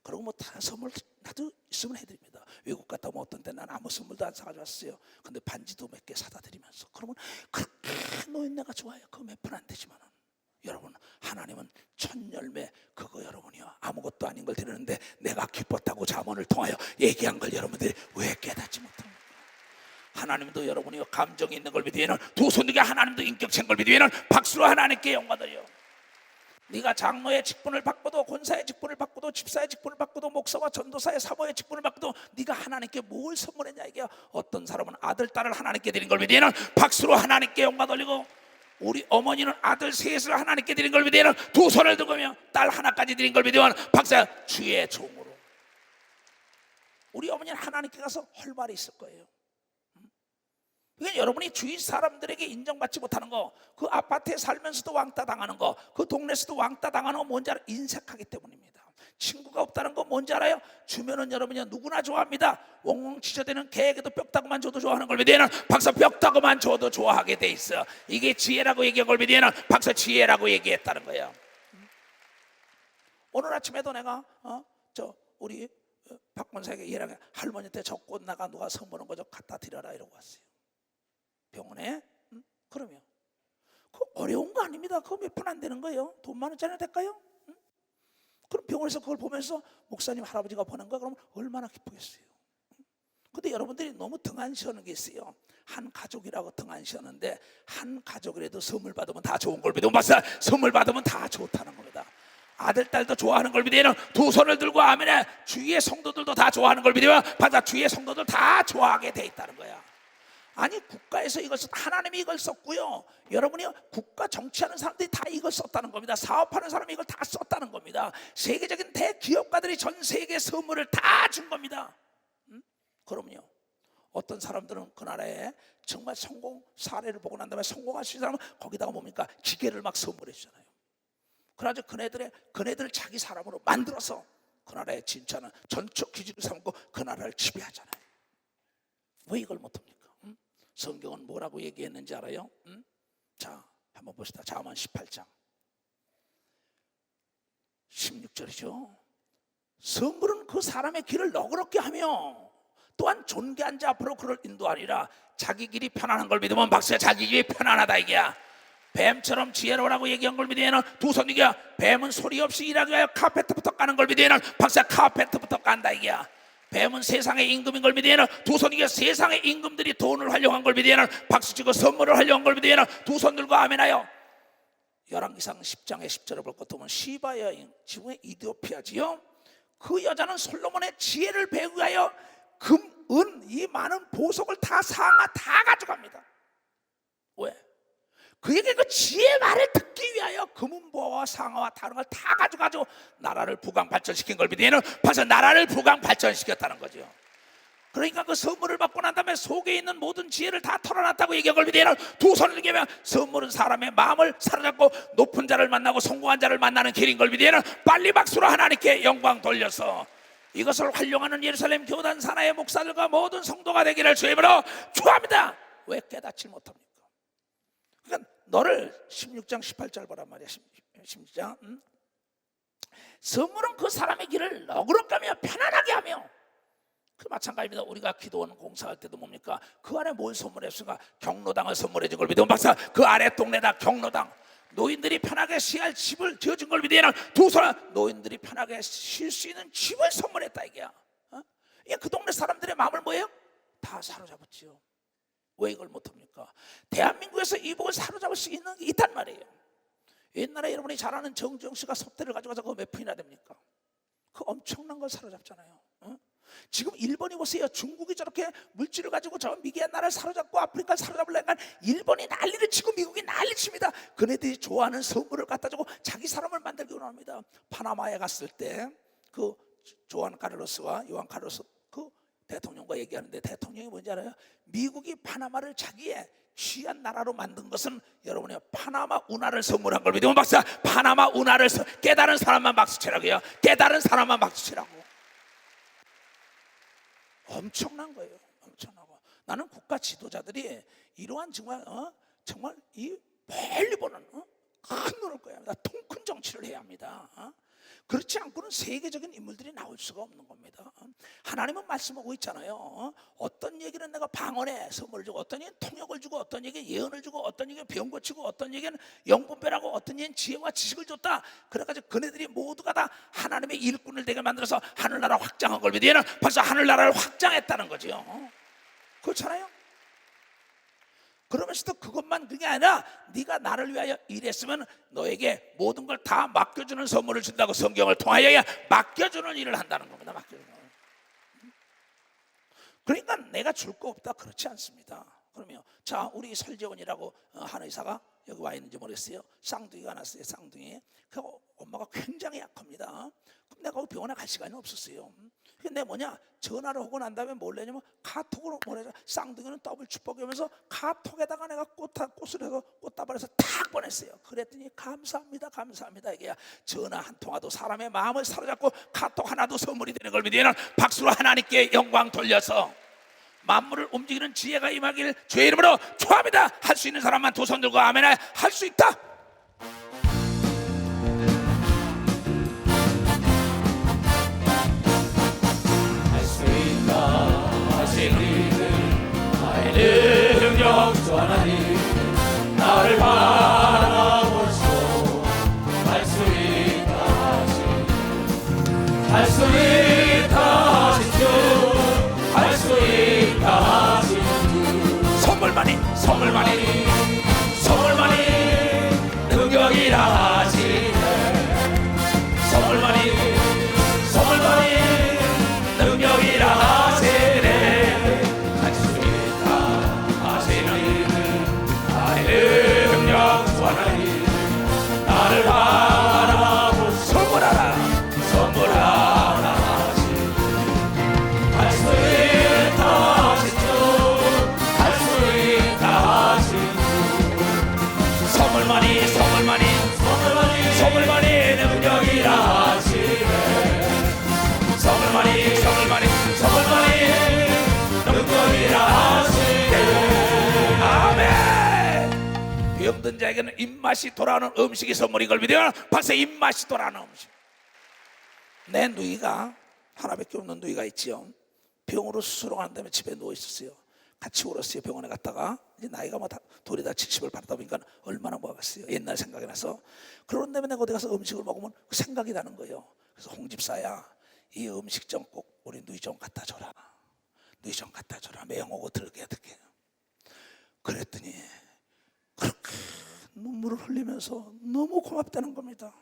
그리고 뭐 다 선물 나도 있으면 해드립니다. 외국 갔다 오면 어떤 때 난 아무 선물도 안 사가지고 왔어요. 근데 반지도 몇 개 사다 드리면서. 그러면 그렇게 노인네가 좋아요. 그거 몇 푼 안 되지만은. 여러분, 하나님은 첫 열매 그거 여러분이요 아무것도 아닌 걸 드리는데 내가 기뻤다고 잠언을 통하여 얘기한 걸 여러분들이 왜 깨닫지 못합니까? 하나님도 여러분이요 감정이 있는 걸 믿으면 두 손들게 하나님도 인격체인 걸 믿으면 박수로 하나님께 영광 드려. 네가 장로의 직분을 받고도 권사의 직분을 받고도 집사의 직분을 받고도 목사와 전도사의 사모의 직분을 받고도 네가 하나님께 뭘 선물했냐 이게요. 어떤 사람은 아들 딸을 하나님께 드린 걸 믿으면 박수로 하나님께 영광 돌리고, 우리 어머니는 아들 셋을 하나님께 드린 걸 믿으면 두 손을 들고며 딸 하나까지 드린 걸 믿으면 박사 주의 종으로. 우리 어머니는 하나님께 가서 헐말이 있을 거예요. 그러니까 여러분이 주위 사람들에게 인정받지 못하는 거, 그 아파트에 살면서도 왕따 당하는 거, 그 동네에서도 왕따 당하는 거 뭔지 알아요? 인색하기 때문입니다. 친구가 없다는 거 뭔지 알아요? 주면은 여러분이 누구나 좋아합니다. 웡웡 치저대는 개에게도 뼈다구만 줘도 좋아하는 걸 믿으면 박사 뼈다구만 줘도 좋아하게 돼 있어. 이게 지혜라고 얘기한 걸 믿으면 박사 지혜라고 얘기했다는 거예요. 오늘 아침에도 내가 우리 박 권사에게 얘랑 할머니한테 저 꽃 나가 누가 선물한 거 좀 갖다 드려라 이러고 왔어요. 병원에. 그러면 그 어려운 거 아닙니다. 그거 몇 푼 안 되는 거예요. 돈 10,000원짜리 될까요? 그럼 병원에서 그걸 보면서 목사님 할아버지가 보낸 거 그러면 얼마나 기쁘겠어요. 근데 여러분들이 너무 등한시하는 게 있어요. 한 가족이라고 등한시하는데 한 가족이라도 선물 받으면 다 좋은 걸 믿으면 박사 선물 받으면 다 좋다는 겁니다. 아들 딸도 좋아하는 걸 믿으면 두 손을 들고 아멘에 주위의 성도들도 다 좋아하는 걸 믿으면 박사 주위의 성도들 다 좋아하게 돼 있다는 거야. 아니 국가에서 이걸 하나님이 이걸 썼고요. 여러분이 국가 정치하는 사람들이 다 이걸 썼다는 겁니다. 사업하는 사람이 이걸 다 썼다는 겁니다. 세계적인 대기업가들이 전 세계 선물을 다 준 겁니다. 그럼요. 어떤 사람들은 그 나라에 정말 성공 사례를 보고 난 다음에 성공할 수 있는 사람은 거기다가 뭡니까? 기계를 막 선물해 주잖아요. 그래가지고 그네들을 자기 사람으로 만들어서 그 나라의 진짜는 전적 기지로 삼고 그 나라를 지배하잖아요. 왜 이걸 못합니까? 성경은 뭐라고 얘기했는지 알아요? 자, 한번 봅시다. 잠언 18장 16절이죠. 선물은 그 사람의 길을 너그럽게 하며 또한 존귀한 자 앞으로 그를 인도하리라. 자기 길이 편안한 걸 믿으면 박수야 자기 길이 편안하다 이게야. 뱀처럼 지혜로우라고 얘기한 걸 믿으면 두 손 이게야. 뱀은 소리 없이 일하기 위하여 카페트부터 까는 걸 믿으면 박수야 카페트부터 깐다 이게야. 뱀은 세상의 임금인 걸 믿으면 두 손 이게 세상의 임금들이 돈을 활용한 걸 믿으면 박수치고 선물을 활용한 걸 믿으면 두 손 들고 아멘하여. 열왕기상 10장의 10절을 볼 것 보면 시바 여인 지금의 이디오피아지요. 그 여자는 솔로몬의 지혜를 배우기 위하여 금, 은, 이 많은 보석을 다 상하 다 가져갑니다. 왜? 그에게 그 지혜의 말을 듣기 위하여 금은보화와 상하와 다른 걸 다 가져가지고 나라를 부강 발전시킨 걸 믿으면 벌써 나라를 부강 발전시켰다는 거죠. 그러니까 그 선물을 받고 난 다음에 속에 있는 모든 지혜를 다 털어놨다고 얘기한 걸 믿으면 두 손을 들면 선물은 사람의 마음을 사로잡고 높은 자를 만나고 성공한 자를 만나는 길인 걸 믿으면 빨리 박수로 하나님께 영광 돌려서 이것을 활용하는 예루살렘 교단 산하의 목사들과 모든 성도가 되기를 주의 이름으로 축원합니다. 왜 깨닫지 못합니까? 그러니까 너를 16장 18절 보란 말이야. 16장 선물은 그 사람의 길을 너그럽게 하며 편안하게 하며, 그 마찬가지입니다. 우리가 기도원 공사할 때도 뭡니까? 그 안에 뭘 선물했을까? 경로당을 선물해 준 걸 믿으면 박사, 그 아래 동네다 경로당. 노인들이 편하게 쉬할 집을 지어준 걸 믿으면 두 사람 노인들이 편하게 쉴 수 있는 집을 선물했다 이게야. 그 동네 사람들의 마음을 뭐예요? 다 사로잡았지요. 왜 이걸 못합니까? 대한민국에서 이복을 사로잡을 수 있는 게 있단 말이에요. 옛날에 여러분이 잘 아는 정주영 씨가 섭대를 가져가서 그거 몇 푼이나 됩니까? 그 엄청난 걸 사로잡잖아요. 지금 일본이 보세요. 중국이 저렇게 물질을 가지고 저 미개한 나라를 사로잡고 아프리카를 사로잡으려니까 일본이 난리를 치고 미국이 난리 칩니다. 그네들이 좋아하는 선물을 갖다 주고 자기 사람을 만들기 원합니다. 파나마에 갔을 때 그 조한 카를로스와 요한 카를로스 그 대통령과 얘기하는데, 대통령이 뭔지 알아요? 미국이 파나마를 자기의 귀한 나라로 만든 것은 여러분이 파나마 운하를 선물한 걸 믿으면 박사, 파나마 운하를 깨달은 사람만 박수치라고요. 깨달은 사람만 박수치라고. 엄청난 거예요. 엄청나고. 나는 국가 지도자들이 이러한 정말 이 멀리 보는 큰 눈을 꺼야 합니다. 통큰 정치를 해야 합니다. 그렇지 않고는 세계적인 인물들이 나올 수가 없는 겁니다. 하나님은 말씀하고 있잖아요. 어떤 얘기는 내가 방언에 선물을 주고, 어떤 얘기는 통역을 주고, 어떤 얘기는 예언을 주고, 어떤 얘기는 병 고치고, 어떤 얘기는 영분별하고, 어떤 얘기는 지혜와 지식을 줬다. 그래가지고 그네들이 모두가 다 하나님의 일꾼을 되게 만들어서 하늘나라 확장한 걸 믿으면 벌써 하늘나라를 확장했다는 거죠. 그렇잖아요. 그러면서도 그것만 그게 아니라 네가 나를 위하여 일했으면 너에게 모든 걸 다 맡겨주는 선물을 준다고 성경을 통하여 맡겨주는 일을 한다는 겁니다. 맡겨주는. 그러니까 내가 줄 거 없다 그렇지 않습니다. 그러면 자, 우리 설재원이라고 하는 의사가 여기 와 있는지 모르겠어요. 쌍둥이가 났어요. 쌍둥이. 그 엄마가 굉장히 약합니다. 그럼 내가 병원에 갈 시간이 없었어요. 근데 뭐냐, 전화를 하고 난 다음에 뭘 내냐면 카톡으로 뭐래죠. 쌍둥이는 더블 축복이면서 카톡에다가 내가 꽃을 해서 꽃다발에서 탁 보냈어요. 그랬더니 감사합니다, 감사합니다. 이게 전화 한 통화도 사람의 마음을 사로잡고 카톡 하나도 선물이 되는 걸 믿으면 박수로 하나님께 영광 돌려서 만물을 움직이는 지혜가 임하길 주의 이름으로 축원합니다. 할 수 있는 사람만 두 손 들고 아멘. 할 수 있다. 나의 능력 주 하나님 나를 바라보시고 할 수 있다 하신 주, 할 수 있다 하신 주, 선물만이 능력이라 하시네. 선물만이 능력이라 하시네. 할 수 있다 하시는 나의 능력 주 하나님 나를 바라보시고 선물하라 하시네. 할 수 있다 하신 주, 할 수 있다 하신 주, 선물만이 능력이라 하시네. 선물만이 능력이라 하시네. 아멘. 병든 자에게는 입맛이 돌아오는 음식이 선물인 걸 믿으면 벌써 입맛이 돌아오는 음식. 내 누이가 하나밖에 없는 누이가 있지요. 병으로 수술을 한 다음에 집에 누워 있었어요. 같이 울었어요. 병원에 갔다가 이제 나이가 뭐 둘이 다 70을 바라다 보니까 얼마나 모아갔어요. 옛날 생각이 나서. 그런 다음에 내가 어디 가서 음식을 먹으면 그 생각이 나는 거예요. 그래서 홍집사야, 이 음식 좀 꼭 우리 누이 좀 갖다 줘라. 누이 좀 갖다 줘라. 매형 오고 들게 어떻게. 그랬더니 그렇게 눈물을 흘리면서 너무 고맙다는 겁니다.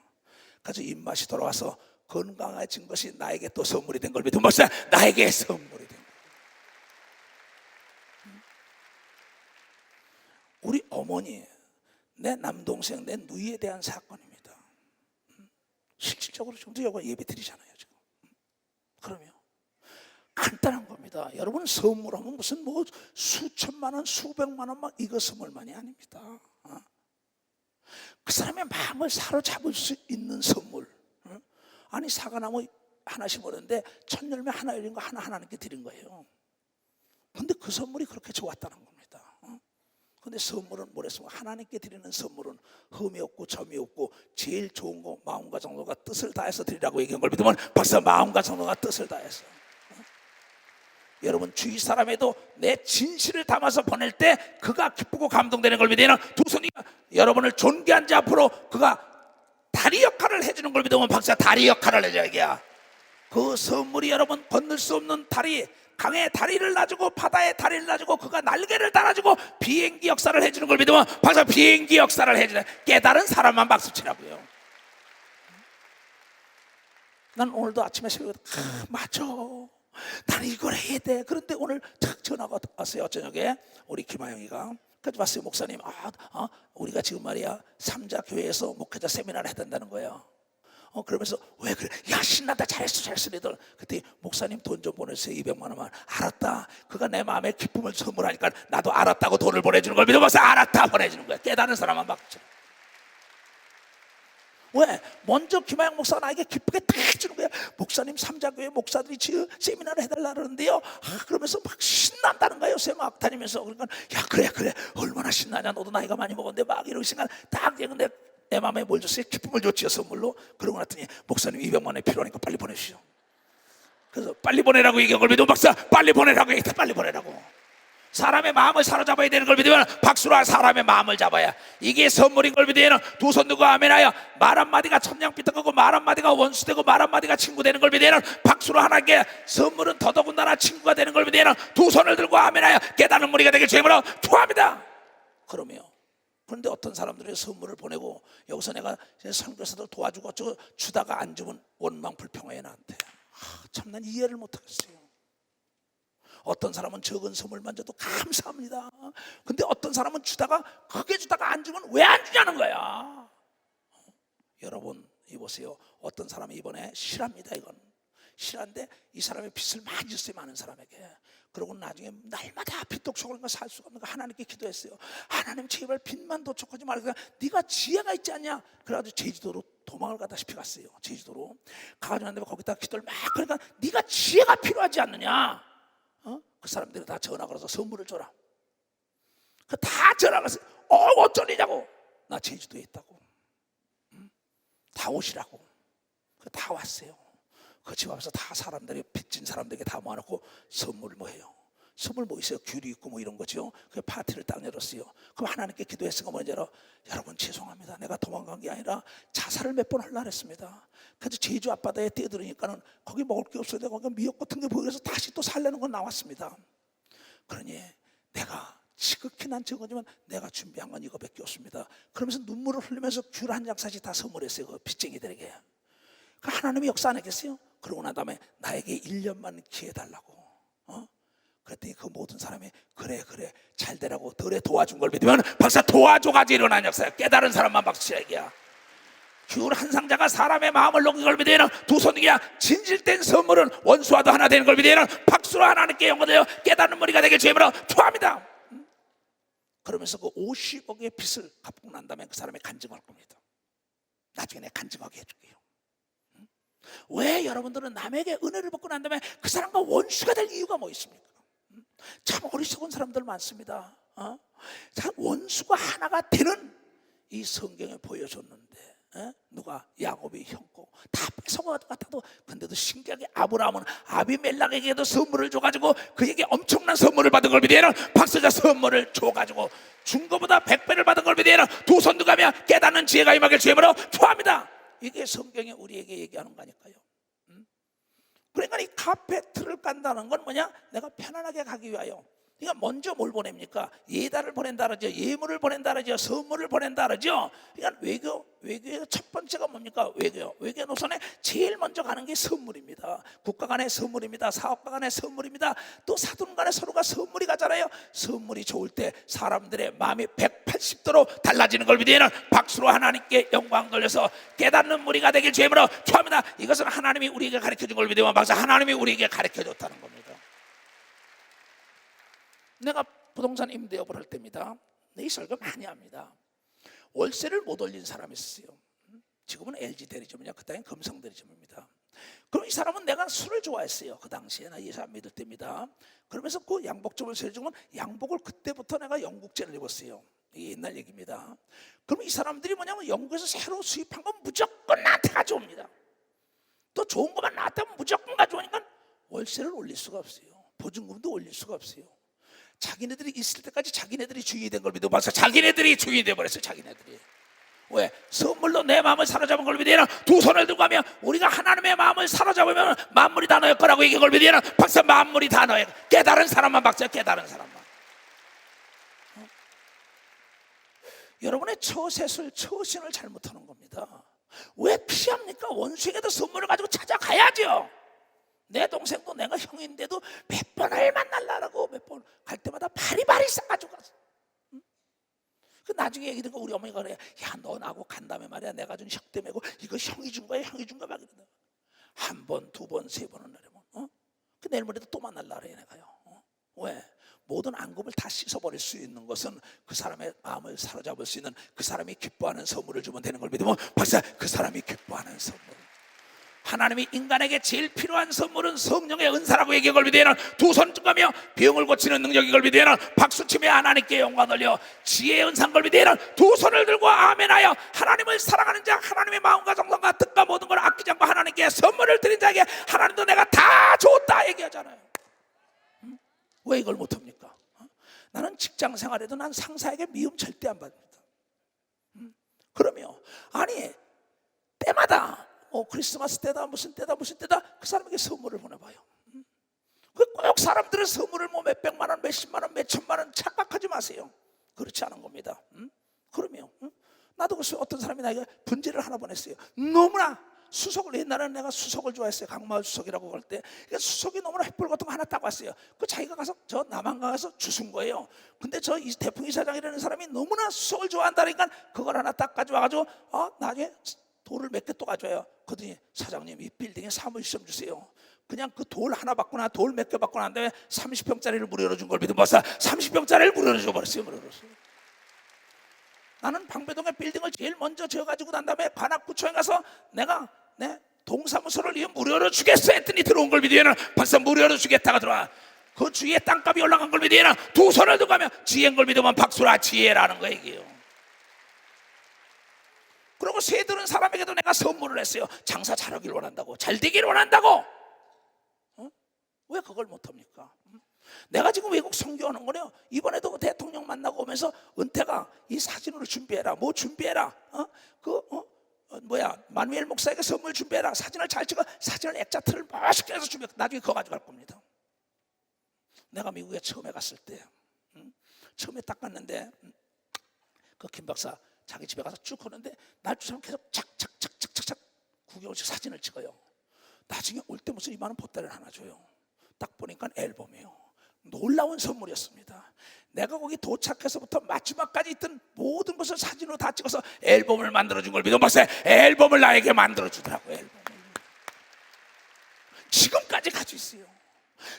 그래서 입맛이 돌아와서 건강해진 것이 나에게 또 선물이 된 걸 믿으면 벌써 나에게 선물이 된 거예요. 우리 어머니, 내 남동생, 내 누이에 대한 사건입니다. 실질적으로 지금도 여기 예배 드리잖아요 지금. 그러면 간단한 겁니다. 여러분, 선물하면 무슨 뭐 수천만 원, 수백만 원 막 이거 선물만이 아닙니다. 그 사람의 마음을 사로잡을 수 있는 선물. 아니, 사과나무 하나 심었는데 첫 열매 하나 열린 거 하나 하나님께 드린 거예요. 근데 그 선물이 그렇게 좋았다는 겁니다. 근데 선물은 뭐랬으면 하나님께 드리는 선물은 흠이 없고 점이 없고 제일 좋은 거 마음과 정도가 뜻을 다해서 드리라고 얘기한 걸 믿으면 박사 마음과 정도가 뜻을 다해서 여러분 주위 사람에도 내 진실을 담아서 보낼 때 그가 기쁘고 감동되는 걸 믿으면 두 손이 여러분을 존귀한 자 앞으로 그가 다리 역할을 해주는 걸 믿으면 박사 다리 역할을 해줘 얘기야. 그 선물이 여러분 건널 수 없는 다리 강에 다리를 놔주고 바다에 다리를 놔주고 그가 날개를 달아주고 비행기 역사를 해주는 걸 믿으면 박사 비행기 역사를 해주는 깨달은 사람만 박수치라고요. 난 오늘도 아침에 새벽에 맞아 나는 이걸 해야 돼. 그런데 오늘 탁 전화가 왔어요. 저녁에 우리 김하영이가 그래서 봤어요. 목사님 우리가 지금 말이야 삼자교회에서 목회자 세미나를 해야 된다는 거예요. 그러면서 왜 그래? 야 신난다 잘했어 너희들. 그때 목사님 돈 좀 보내주세요. 200만 원만. 알았다. 그가 내 마음에 기쁨을 선물하니까 나도 알았다고 돈을 보내주는 걸 믿어봐서 알았다 보내주는 거야. 깨달은 사람만 박수. 왜? 먼저 김하영 목사가 나에게 기쁘게 딱 주는 거야. 목사님 삼자교회 목사들이 지금 세미나를 해달라 그러는데요. 그러면서 막 신난다는 거예요. 요새 막 다니면서. 그러니까 야 그래 얼마나 신나냐. 너도 나이가 많이 먹었는데 막 이러고 있으니까 딱 근데 내 마음에 뭘 줬어요? 기쁨을 줬지요 선물로. 그러고 났더니 목사님 200만 원이 필요하니까 빨리 보내주시오. 그래서 빨리 보내라고 얘기한 걸 믿으면 박사 빨리 보내라고 얘기했다. 빨리 보내라고. 사람의 마음을 사로잡아야 되는 걸 믿으면 박수로 사람의 마음을 잡아야 이게 선물인 걸 믿으면 두 손 들고 아멘하여 말 한마디가 천냥빚 되고 말 한마디가 원수 되고 말 한마디가 친구 되는 걸 믿으면 박수로 하나님께 선물은 더더군다나 친구가 되는 걸 믿으면 두 손을 들고 아멘하여 깨닫는 무리가 되길 주님으로 축원합니다. 그런데 어떤 사람들이 선물을 보내고 여기서 내가 선교사들 도와주고 주다가 안 주면 원망 불평해 나한테. 참 난 이해를 못하겠어요. 어떤 사람은 적은 선물만 줘도 감사합니다. 근데 어떤 사람은 주다가 크게 주다가 안 주면 왜 안 주냐는 거야. 여러분 이보세요. 어떤 사람이 이번에 실합니다. 이건 실한데 이 사람의 빚을 많이 줬어요. 많은 사람에게. 그러고 나중에 날마다 빚 독촉을 살 수가 없는 거 하나님께 기도했어요. 하나님 제발 빚만 독촉하지 말고 네가 지혜가 있지 않냐. 그래가지고 제주도로 도망을 가다시피 갔어요. 제주도로 가가지고 난데 거기다 기도를 막 그러니까 네가 지혜가 필요하지 않느냐. 그 사람들이 다 전화 걸어서 선물을 줘라. 그 다 전화 걸어서 어쩌리냐고. 나 제주도에 있다고. 다 오시라고. 다 왔어요. 그 집 앞에서 다 사람들이 빚진 사람들에게 다 모아놓고 선물을 뭐 해요? 선물 뭐 있어요? 귤이 있고 뭐 이런 거죠. 그 파티를 딱 열었어요. 그럼 하나님께 기도했으니까 뭐냐? 여러분 죄송합니다. 내가 도망간 게 아니라 자살을 몇 번 하려고 했습니다. 그래서 제주 앞바다에 뛰어들으니까는 거기 먹을 게 없어요. 내가 미역 같은 게 보여서 다시 또 살려는 건 나왔습니다. 그러니 내가 지극히 난 적어지만 내가 준비한 건 이거밖에 없습니다. 그러면서 눈물을 흘리면서 귤 한 장사씩 다 선물했어요. 그 빚쟁이들에게. 그 하나님이 역사 안 했겠어요? 그러고 난 다음에 나에게 1년만 기회 달라고. 그랬더니 그 모든 사람이 그래 잘 되라고 덜에 도와준 걸 믿으면 박사 도와줘가지고 일어난 역사야. 깨달은 사람만 박수치라 얘기야. 귤 한 상자가 사람의 마음을 녹인 걸 믿으면 두 손이야. 진실된 선물은 원수와도 하나 되는 걸 믿으면 박수로 하나님께 영광되어 깨닫는 머리가 되길 주님으로 축원합니다. 그러면서 그 50억의 빚을 갚고 난 다음에 그 사람이 간증할 겁니다. 나중에 내가 간증하게 해줄게요. 왜 여러분들은 남에게 은혜를 받고 난 다음에 그 사람과 원수가 될 이유가 뭐 있습니까? 참 어리석은 사람들 많습니다. 참 원수가 하나가 되는 이 성경에 보여줬는데 누가 야곱이 형고 다 뺏어간 것 같아도 근데도 신기하게 아브라함은 아비멜렉에게도 선물을 줘가지고 그에게 엄청난 선물을 받은 걸 믿으면 박수자 선물을 줘가지고 준 것보다 100배를 받은 걸 믿으면 두 손 들어가며 깨닫는 지혜가 임하길 주님으로 축원합니다. 이게 성경이 우리에게 얘기하는 거니까요. 그러니까 이 카페트를 깐다는 건 뭐냐? 내가 편안하게 가기 위하여. 그러니까 먼저 뭘 보냅니까? 예달을 보낸다 그러죠. 예물을 보낸다 그러죠. 선물을 보낸다 그러죠. 그러니까 외교의 첫 번째가 뭡니까? 외교 노선에 제일 먼저 가는 게 선물입니다. 국가 간의 선물입니다. 사업가 간의 선물입니다. 또 사돈 간에 서로가 선물이 가잖아요. 선물이 좋을 때 사람들의 마음이 180도로 달라지는 걸 믿으면 박수로 하나님께 영광 돌려서 깨닫는 무리가 되길 주님으로 축원합니다. 이것은 하나님이 우리에게 가르쳐준 걸 믿으면 박수 하나님이 우리에게 가르쳐줬다는 겁니다. 내가 부동산 임대업을 할 때입니다. 이 설교 많이 합니다. 월세를 못 올린 사람이 있어요. 지금은 LG 대리점이냐 그때는 금성 대리점입니다. 그럼 이 사람은 내가 술을 좋아했어요. 그 당시에 나 예수 안 믿을 때입니다. 그러면서 그 양복점을 세주면 양복을 그때부터 내가 영국제를 입었어요. 이게 옛날 얘기입니다. 그럼 이 사람들이 뭐냐면 영국에서 새로 수입한 건 무조건 나한테 가져옵니다. 또 좋은 것만 나왔다면 무조건 가져오니까 월세를 올릴 수가 없어요. 보증금도 올릴 수가 없어요. 자기네들이 있을 때까지 자기네들이 주인이 된 걸 믿어 봐서 자기네들이 주인이 돼버렸어요. 자기네들이. 왜? 선물로 내 마음을 사로잡은 걸 믿으면 두 손을 들고 하면 우리가 하나님의 마음을 사로잡으면 만물이 다 너의 거라고 얘기한 걸 믿으면 박사 만물이 다 너의 깨달은 사람만 박사 깨달은 사람만. 여러분의 처세술 처신을 잘못하는 겁니다. 왜 피합니까? 원수에게도 선물을 가지고 찾아가야죠. 내 동생도 내가 형인데도 몇 번을 만나려고 몇 번 갈 때마다 바리바리 싸가지고 갔어. 그 나중에 얘기 듣고 우리 어머니가 그래, 야 너 나하고 간 다음에 말이야 내가 준 형 때문에 이거 형이 준 거야 형이 준 거야 막 이러다. 한 번, 두 번, 세 번은 나려면 그 내일 모레도 또 만날라 그래 내가요. 왜? 모든 앙금을 다 씻어버릴 수 있는 것은 그 사람의 마음을 사로잡을 수 있는 그 사람이 기뻐하는 선물을 주면 되는 걸 믿으면 박사 그 사람이 기뻐하는 선물. 하나님이 인간에게 제일 필요한 선물은 성령의 은사라고 얘기한 걸 믿으면 두 손 ጥቀ으며 병을 고치는 능력인 걸 믿으면 박수치며 하나님께 영광 돌려 지혜의 은사인 걸 믿으면 두 손을 들고 아멘하여 하나님을 사랑하는 자 하나님의 마음과 정성과 뜻과 모든 걸 아끼지 않고 하나님께 선물을 드린 자에게 하나님도 내가 다 줬다 얘기하잖아요. 왜 이걸 못합니까? 나는 직장 생활에도 난 상사에게 미움 절대 안 받습니다. 그러면 아니 때마다 크리스마스 때다 무슨 때다 그 사람에게 선물을 보내봐요. 꼭 사람들은 선물을 뭐 몇백만 원 몇십만 원 몇천만 원 착각하지 마세요. 그렇지 않은 겁니다. 그러면 나도 그래서 어떤 사람이 나에게 분지를 하나 보냈어요. 너무나 수석을 옛날에는 내가 수석을 좋아했어요. 강마을 수석이라고 할 때 수석이 너무나 횃불 같은 거 하나 따고 왔어요. 그 자기가 가서 저 남한강 가서 주순 거예요. 근데 저 대풍 이사장이라는 사람이 너무나 수석을 좋아한다니까 그걸 하나 딱 가져와가지고 나중에 돌을 몇 개 또 가져와요. 그러더니 사장님 이 빌딩에 사무실 좀 주세요. 그냥 그 돌 하나 받거나 돌 몇 개 받거나 한 다음에 30평짜리를 무료로 준 걸 믿으면 벌써 30평짜리를 무료로 줘버렸어요. 나는 방배동의 빌딩을 제일 먼저 지어가지고 난 다음에 관악구청에 가서 내가 동사무소를 무료로 주겠어 했더니 들어온 걸 믿으면 벌써 무료로 주겠다가 들어와. 그 주위에 땅값이 올라간 걸 믿으면 두 손을 들고 가면 지혜인 걸 믿으면 박수라 지혜라는 거 얘기예요. 그리고 새들은 사람에게도 내가 선물을 했어요. 장사 잘하길 원한다고 잘 되길 원한다고. 왜 그걸 못합니까? 내가 지금 외국 선교하는 거네요. 이번에도 대통령 만나고 오면서 은퇴가 이 사진으로 준비해라 뭐 준비해라 마누엘 목사에게 선물 준비해라 사진을 잘 찍어 사진을 액자트를 멋있게 해서 준비해 나중에 그거 가져갈 겁니다. 내가 미국에 처음에 갔을 때 처음에 딱 갔는데 그 김 박사 자기 집에 가서 쭉 오는데 날 주사람 계속 착착착착착 구경식 사진을 찍어요. 나중에 올 때 무슨 이만한 보따리를 하나 줘요. 딱 보니까 앨범이에요. 놀라운 선물이었습니다. 내가 거기 도착해서부터 마지막까지 있던 모든 것을 사진으로 다 찍어서 앨범을 만들어준 걸 믿어 봤어요. 앨범을 나에게 만들어주더라고요. 앨범을. 지금까지 가지고 있어요.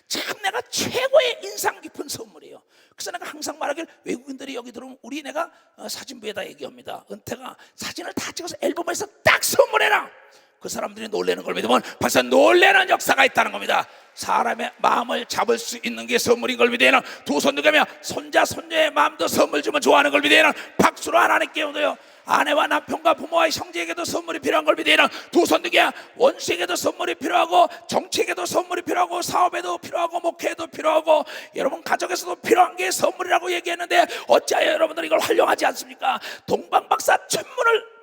참 내가 최고의 인상 깊은 선물이에요. 그래서 내가 항상 말하길 외국인들이 여기 들어오면 우리 내가 사진부에다 얘기합니다. 은퇴가 사진을 다 찍어서 앨범에서 딱 선물해라. 그 사람들이 놀라는 걸 믿으면 벌써 놀라는 역사가 있다는 겁니다. 사람의 마음을 잡을 수 있는 게 선물인 걸 믿으면 두 손 들면 손자 손녀의 마음도 선물 주면 좋아하는 걸 믿으면 박수로 하나님께 얻어요. 아내와 남편과 부모와 형제에게도 선물이 필요한 걸 믿으면 두 손 들게 원수에게도 선물이 필요하고 정치에게도 선물이 필요하고 사업에도 필요하고 목회에도 필요하고 여러분 가정에서도 필요한 게 선물이라고 얘기했는데 어찌하여 여러분들이 이걸 활용하지 않습니까? 동방박사 천문을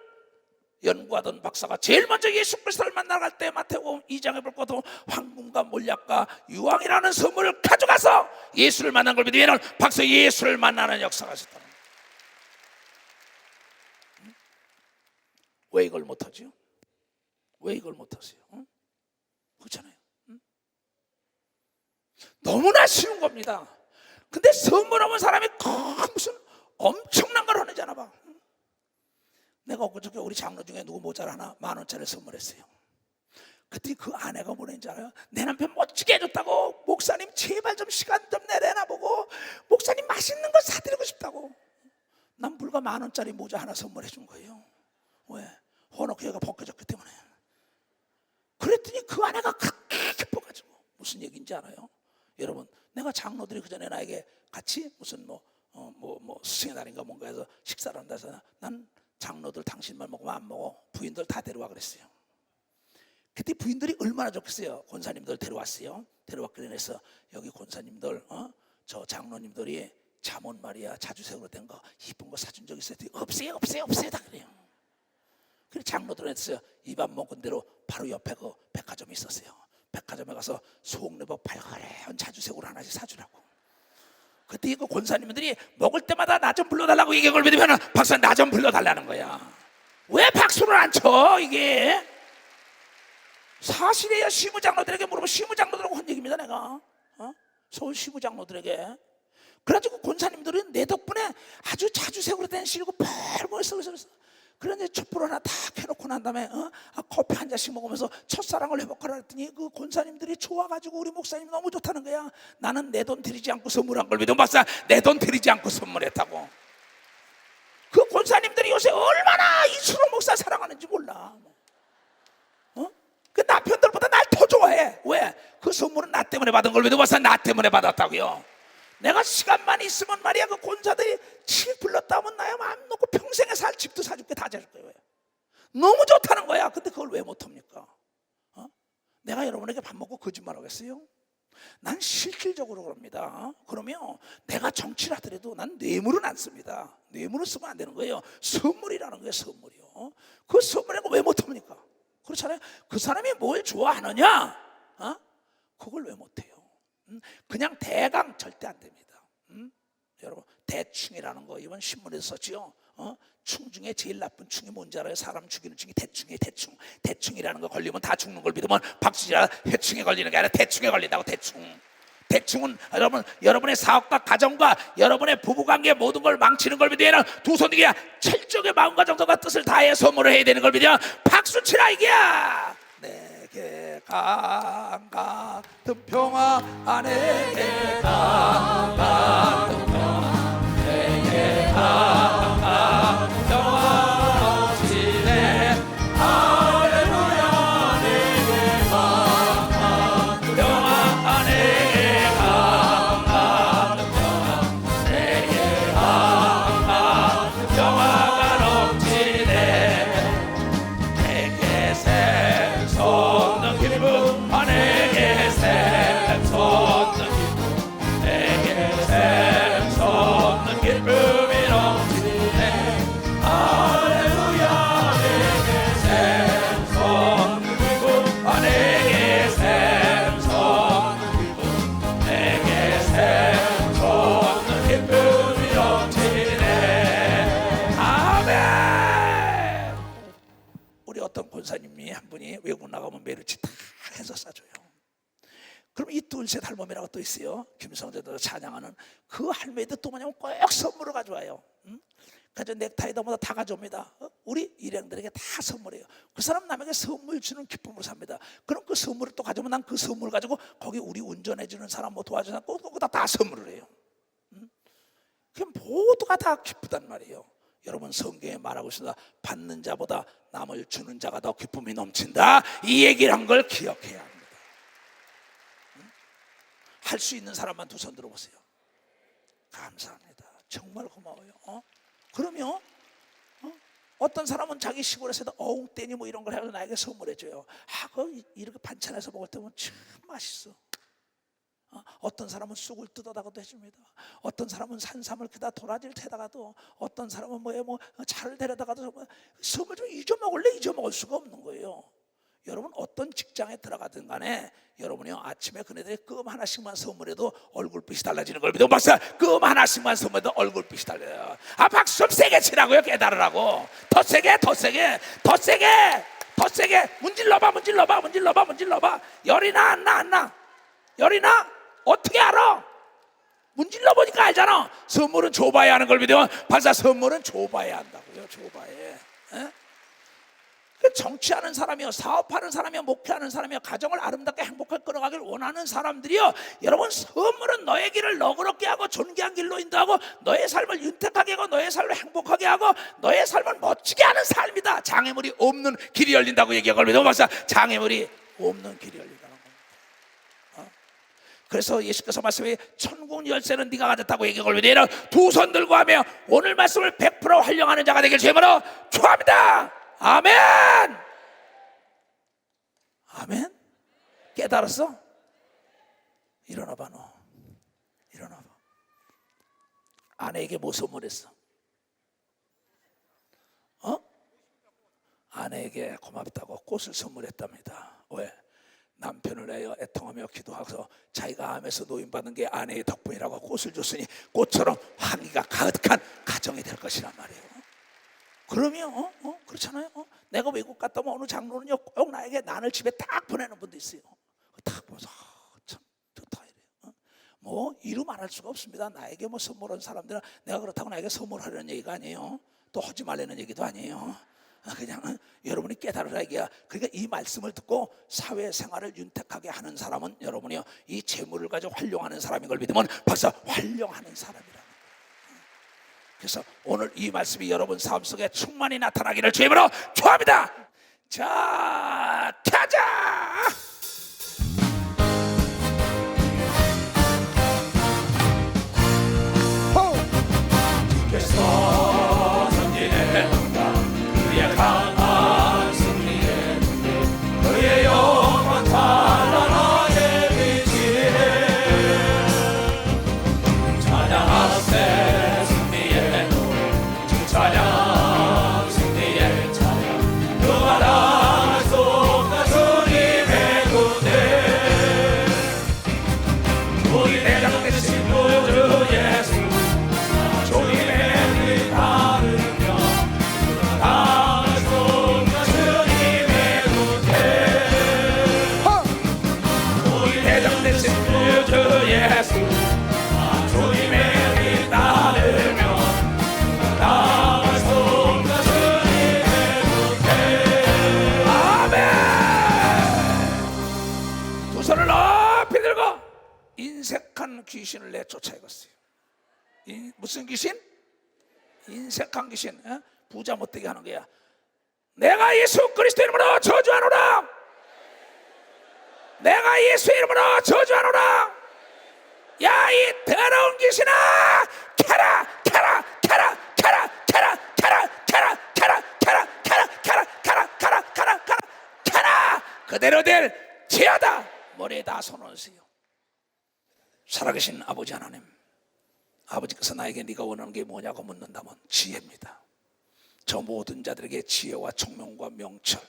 연구하던 박사가 제일 먼저 예수 그리스도를 만나갈 때 마태복음 2장에 볼 것도 황금과 몰약과 유황이라는 선물을 가져가서 예수를 만난 걸 믿으면 박사 예수를 만나는 역사가 있었다. 왜 이걸 못하죠? 왜 이걸 못하세요? 그렇잖아요. 너무나 쉬운 겁니다. 근데 선물 없는 사람이 무슨 엄청난 걸 하는지 아나 봐. 내가 엊그저께 우리 장로 중에 누구 모자를 하나 10,000원짜리를 선물했어요. 그랬더니 그 아내가 뭐랬는지 알아요? 내 남편 멋지게 해줬다고. 목사님 제발 좀 시간 좀 내려나 보고 목사님 맛있는 거 사드리고 싶다고. 난 불과 10,000원짜리 모자 하나 선물해 준 거예요. 왜? 헌옥회가 벗겨졌기 때문에. 그랬더니 그러지 않아요? 여러분, 내가 장로들이 그 전에 나에게 같이 무슨 수행의 날인가 뭔가 해서 식사를 한다 해서 난 장로들 당신만 먹으면 안 먹어. 부인들 다 데려와 그랬어요. 그때 부인들이 얼마나 좋겠어요. 권사님들 데려왔어요. 데려왔기 해서 여기 권사님들, 저 장로님들이 잠옷 말이야 자주색으로 된 거 이쁜 거 사준 적 있어요? 없어요 다 그래요. 그래서 장로들은 했어요. 입안 먹은 대로 바로 옆에 그 백화점이 있었어요. 백화점에 가서 속내복 발가래한 자주색으로 하나씩 사주라고. 그때 그 권사님들이 먹을 때마다 나 좀 불러달라고 얘기해 걸면 박사 나 좀 불러달라는 거야. 왜 박수를 안 쳐? 이게 사실이에요. 시무장로들에게 물어보면 시무장로들하고 한 얘기입니다. 내가 서울 시무장로들에게. 그래가지고 권사님들은 내 덕분에 아주 자주색으로 된 실고 펄펄 그래서 그런데 촛불 하나 다 켜놓고 난 다음에 커피 한 잔씩 먹으면서 첫사랑을 회복하라 했더니 그 권사님들이 좋아가지고 우리 목사님 너무 좋다는 거야. 나는 내 돈 드리지 않고 선물한 걸 믿어. 박사 내 돈 드리지 않고 선물했다고. 그 권사님들이 요새 얼마나 이수로 목사 사랑하는지 몰라. 그 남편들보다 날 더 좋아해. 왜? 그 선물은 나 때문에 받은 걸 믿어. 박사 나 때문에 받았다고요. 내가 시간만 있으면 말이야 그 권사들이 치 불렀다 하면 나야 마음 놓고 평생에 살 집도 사줄게 다 사줄 거예요. 너무 좋다는 거야. 근데 그걸 왜 못합니까? 내가 여러분에게 밥 먹고 거짓말하겠어요? 난 실질적으로 그럽니다. 그러면 내가 정치를 하더라도 난 뇌물은 안 씁니다. 뇌물을 쓰면 안 되는 거예요. 선물이라는 거예요. 선물이요. 그 선물이라는 거 왜 못합니까? 그렇잖아요. 그 사람이 뭘 좋아하느냐? 그걸 왜 못해요? 그냥 대강 절대 안 됩니다. 여러분 대충이라는 거 이번 신문에서 썼지요. 충 중에 제일 나쁜 충이 뭔지 알아요? 사람 죽이는 충이 대충이에요. 대충이라는 거 걸리면 다 죽는 걸 믿으면 박수지라 해충에 걸리는 게 아니라 대충에 걸린다고. 대충은 여러분의 사업과 가정과 여러분의 부부관계 모든 걸 망치는 걸 믿으면 두 손 뒤에 철저하게 마음과 정성과 뜻을 다해 선물을 해야 되는 걸 믿으면 박수 치라 이게야. 내게 강 같은 평화 안에 강 같은 평화 내게 강 같은 평화 넘치네. 할렐루야. 내게 강 같은 평화 내게 강 같은 평화 내게 강 같은 평화가 넘치네. 내게 샘솟는 기쁨 내게 샘솟는 기쁨 내게 샘솟는 기쁨이 넘치네. 할렐루야. 내게 샘솟는 기쁨 내게 샘솟는 기쁨 내게 샘솟는 기쁨이 넘치네. 아멘. 우리 어떤 권사님이 한 분이 외국 나가면 메르치 다 해서 싸줘요. 그럼 이 둘셋 할머니라고 또 있어요. 김성재도 찬양하는 그 할머니들 또 뭐냐면 꼭 선물을 가져와요. 가져 넥타이도 뭐다 다 가져옵니다. 우리 일행들에게 다 선물해요. 그 사람 남에게 선물 주는 기쁨으로 삽니다. 그럼 그 선물을 또 가져오면 난 그 선물 가지고 거기 우리 운전해 주는 사람 뭐 도와주는 사람 거기다 다 선물을 해요. 그럼 모두가 다 기쁘단 말이에요. 여러분 성경에 말하고 있습니다. 받는 자보다 남을 주는 자가 더 기쁨이 넘친다. 이 얘기를 한 걸 기억해야 합니다. 할 수 있는 사람만 두 손 들어보세요. 감사합니다. 정말 고마워요. 그러면 어떤 사람은 자기 시골에서도 어웅떼니 뭐 이런 걸 해서 나에게 선물해줘요. 이렇게 반찬해서 먹을 때면 참 맛있어. 어떤 사람은 쑥을 뜯어다가도 해줍니다. 어떤 사람은 산삼을 그다 도라지를 캐다가도, 어떤 사람은 차를 데려다가도 선물 좀 잊어먹을래? 잊어먹을 수가 없는 거예요. 여러분 어떤 직장에 들어가든 간에 여러분이 아침에 그네들이 껌 하나씩만 선물해도 얼굴빛이 달라지는 걸 믿어. 박사 껌 하나씩만 선물해도 얼굴빛이 달라요. 박수 좀 세게 치라고요. 깨달으라고. 더 세게 문질러봐. 열이 나 안 나? 열이 나? 어떻게 알아? 문질러 보니까 알잖아. 선물은 줘봐야 하는 걸 믿으면 박사 선물은 줘봐야 한다고요. 줘봐야. 정치하는 사람이요, 사업하는 사람이요, 목회하는 사람이요, 가정을 아름답게 행복하게 끌어가길 원하는 사람들이요, 여러분 선물은 너의 길을 너그럽게 하고 존귀한 길로 인도하고 너의 삶을 윤택하게 하고 너의 삶을 행복하게 하고 너의 삶을 멋지게 하는 삶이다. 장애물이 없는 길이 열린다고 얘기하고 믿어. 박사 장애물이 없는 길이 열린다는 겁니다. 그래서 예수께서 말씀해 천국 열쇠는 네가 가졌다고 얘기 걸면 너희는 두 손 들고 하며 오늘 말씀을 100% 활용하는 자가 되길 주님으로 축원합니다. 아멘. 아멘. 깨달았어? 일어나봐. 너 일어나봐. 아내에게 뭐 선물했어? 아내에게 고맙다고 꽃을 선물했답니다. 왜? 남편을 내어 애통하며 기도하면서 자기가 암에서 노인받은 게 아내의 덕분이라고 꽃을 줬으니 꽃처럼 향기가 가득한 가정이 될 것이란 말이에요. 그러면 그렇잖아요. 내가 외국 갔다 오면 어느 장로는요 꼭 나에게 난을 집에 딱 보내는 분도 있어요. 딱 보면서 참 좋다 이래요. 뭐 이루 말할 수가 없습니다. 나에게 뭐 선물한 사람들은 내가 그렇다고 나에게 선물하려는 얘기가 아니에요. 또 하지 말라는 얘기도 아니에요. 그냥 여러분이 깨달으라 이게야. 그러니까 이 말씀을 듣고 사회생활을 윤택하게 하는 사람은 여러분이요 이 재물을 가지고 활용하는 사람인 걸 믿으면 벌써 활용하는 사람이라. 그래서 오늘 이 말씀이 여러분 삶 속에 충만히 나타나기를 주님으로 축원합니다. 자, 가자. 주께서 전진의 그의 강한 승리에 그의 영원 찬란하게 비치네 찬양하세 승리의 노래 찬양 승리의 찬양 그 마당을 쏟아 주님의 군대 우리 대장 되신 구주 예수 주님의 따르며 땅을 쏟아 주님의 군대 우리 대장 되신 구주 예수 주님의 따르며 땅을 쏟아 주님의 군대 아멘. 두 손을 높이 들고 인색한 귀신을 내쫓아 이것어요. 무슨 귀신? 인색한 귀신. 부자 못되게 하는 거야. 내가 예수 그리스도 이름으로 저주하노라. 내가 예수 이름으로 저주하노라. 야 이 더러운 귀신아, 캐라 캐라 캐라 캐라 캐라 캐라 캐라 캐라 캐라 캐라 캐라 캐라 캐라 캐라 캐라 캐라 그대로 될지어다. 머리에 다 손으세요. 살아계신 아버지 하나님, 아버지께서 나에게 네가 원하는 게 뭐냐고 묻는다면 지혜입니다. 저 모든 자들에게 지혜와 총명과 명철,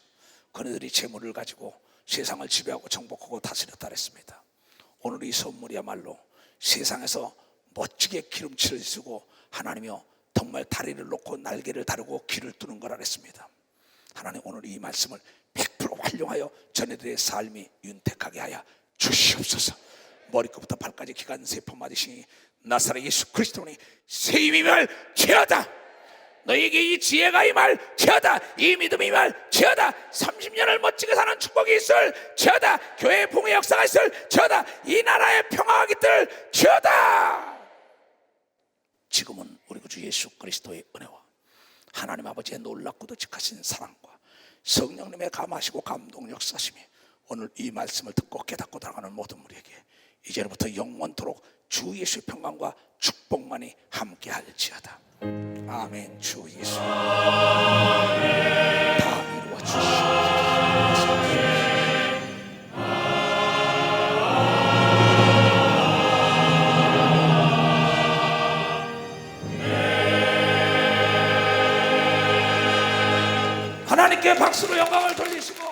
그네들이 재물을 가지고 세상을 지배하고 정복하고 다스렸다 그랬습니다. 오늘 이 선물이야말로 세상에서 멋지게 기름칠을 쓰고 하나님이여 정말 다리를 놓고 날개를 다루고 길을 뚫는 거라 그랬습니다. 하나님 오늘 이 말씀을 100% 활용하여 전애들의 삶이 윤택하게 하여 주시옵소서. 머리끝부터 발까지 기관세포 맞으시니 나사렛 예수 그리스도니 새 힘이 임할지어다. 너에게 이 지혜가 임할지어다. 이 믿음이 임할지어다. 30년을 멋지게 사는 축복이 있을지어다. 교회의 봉의 역사가 있을지어다. 이 나라의 평화가 깃들지어다. 지금은 우리 구주 예수 그리스도의 은혜와 하나님 아버지의 놀랍고도 직하신 사랑과 성령님의 감하시고 감동 역사심이 오늘 이 말씀을 듣고 깨닫고 들어가는 모든 우리에게 이제부터 영원토록 주 예수의 평강과 축복만이 함께할지어다. 아멘. 주 예수 다 이루어 주시옵소서. 하나님께 박수로 영광을 돌리시고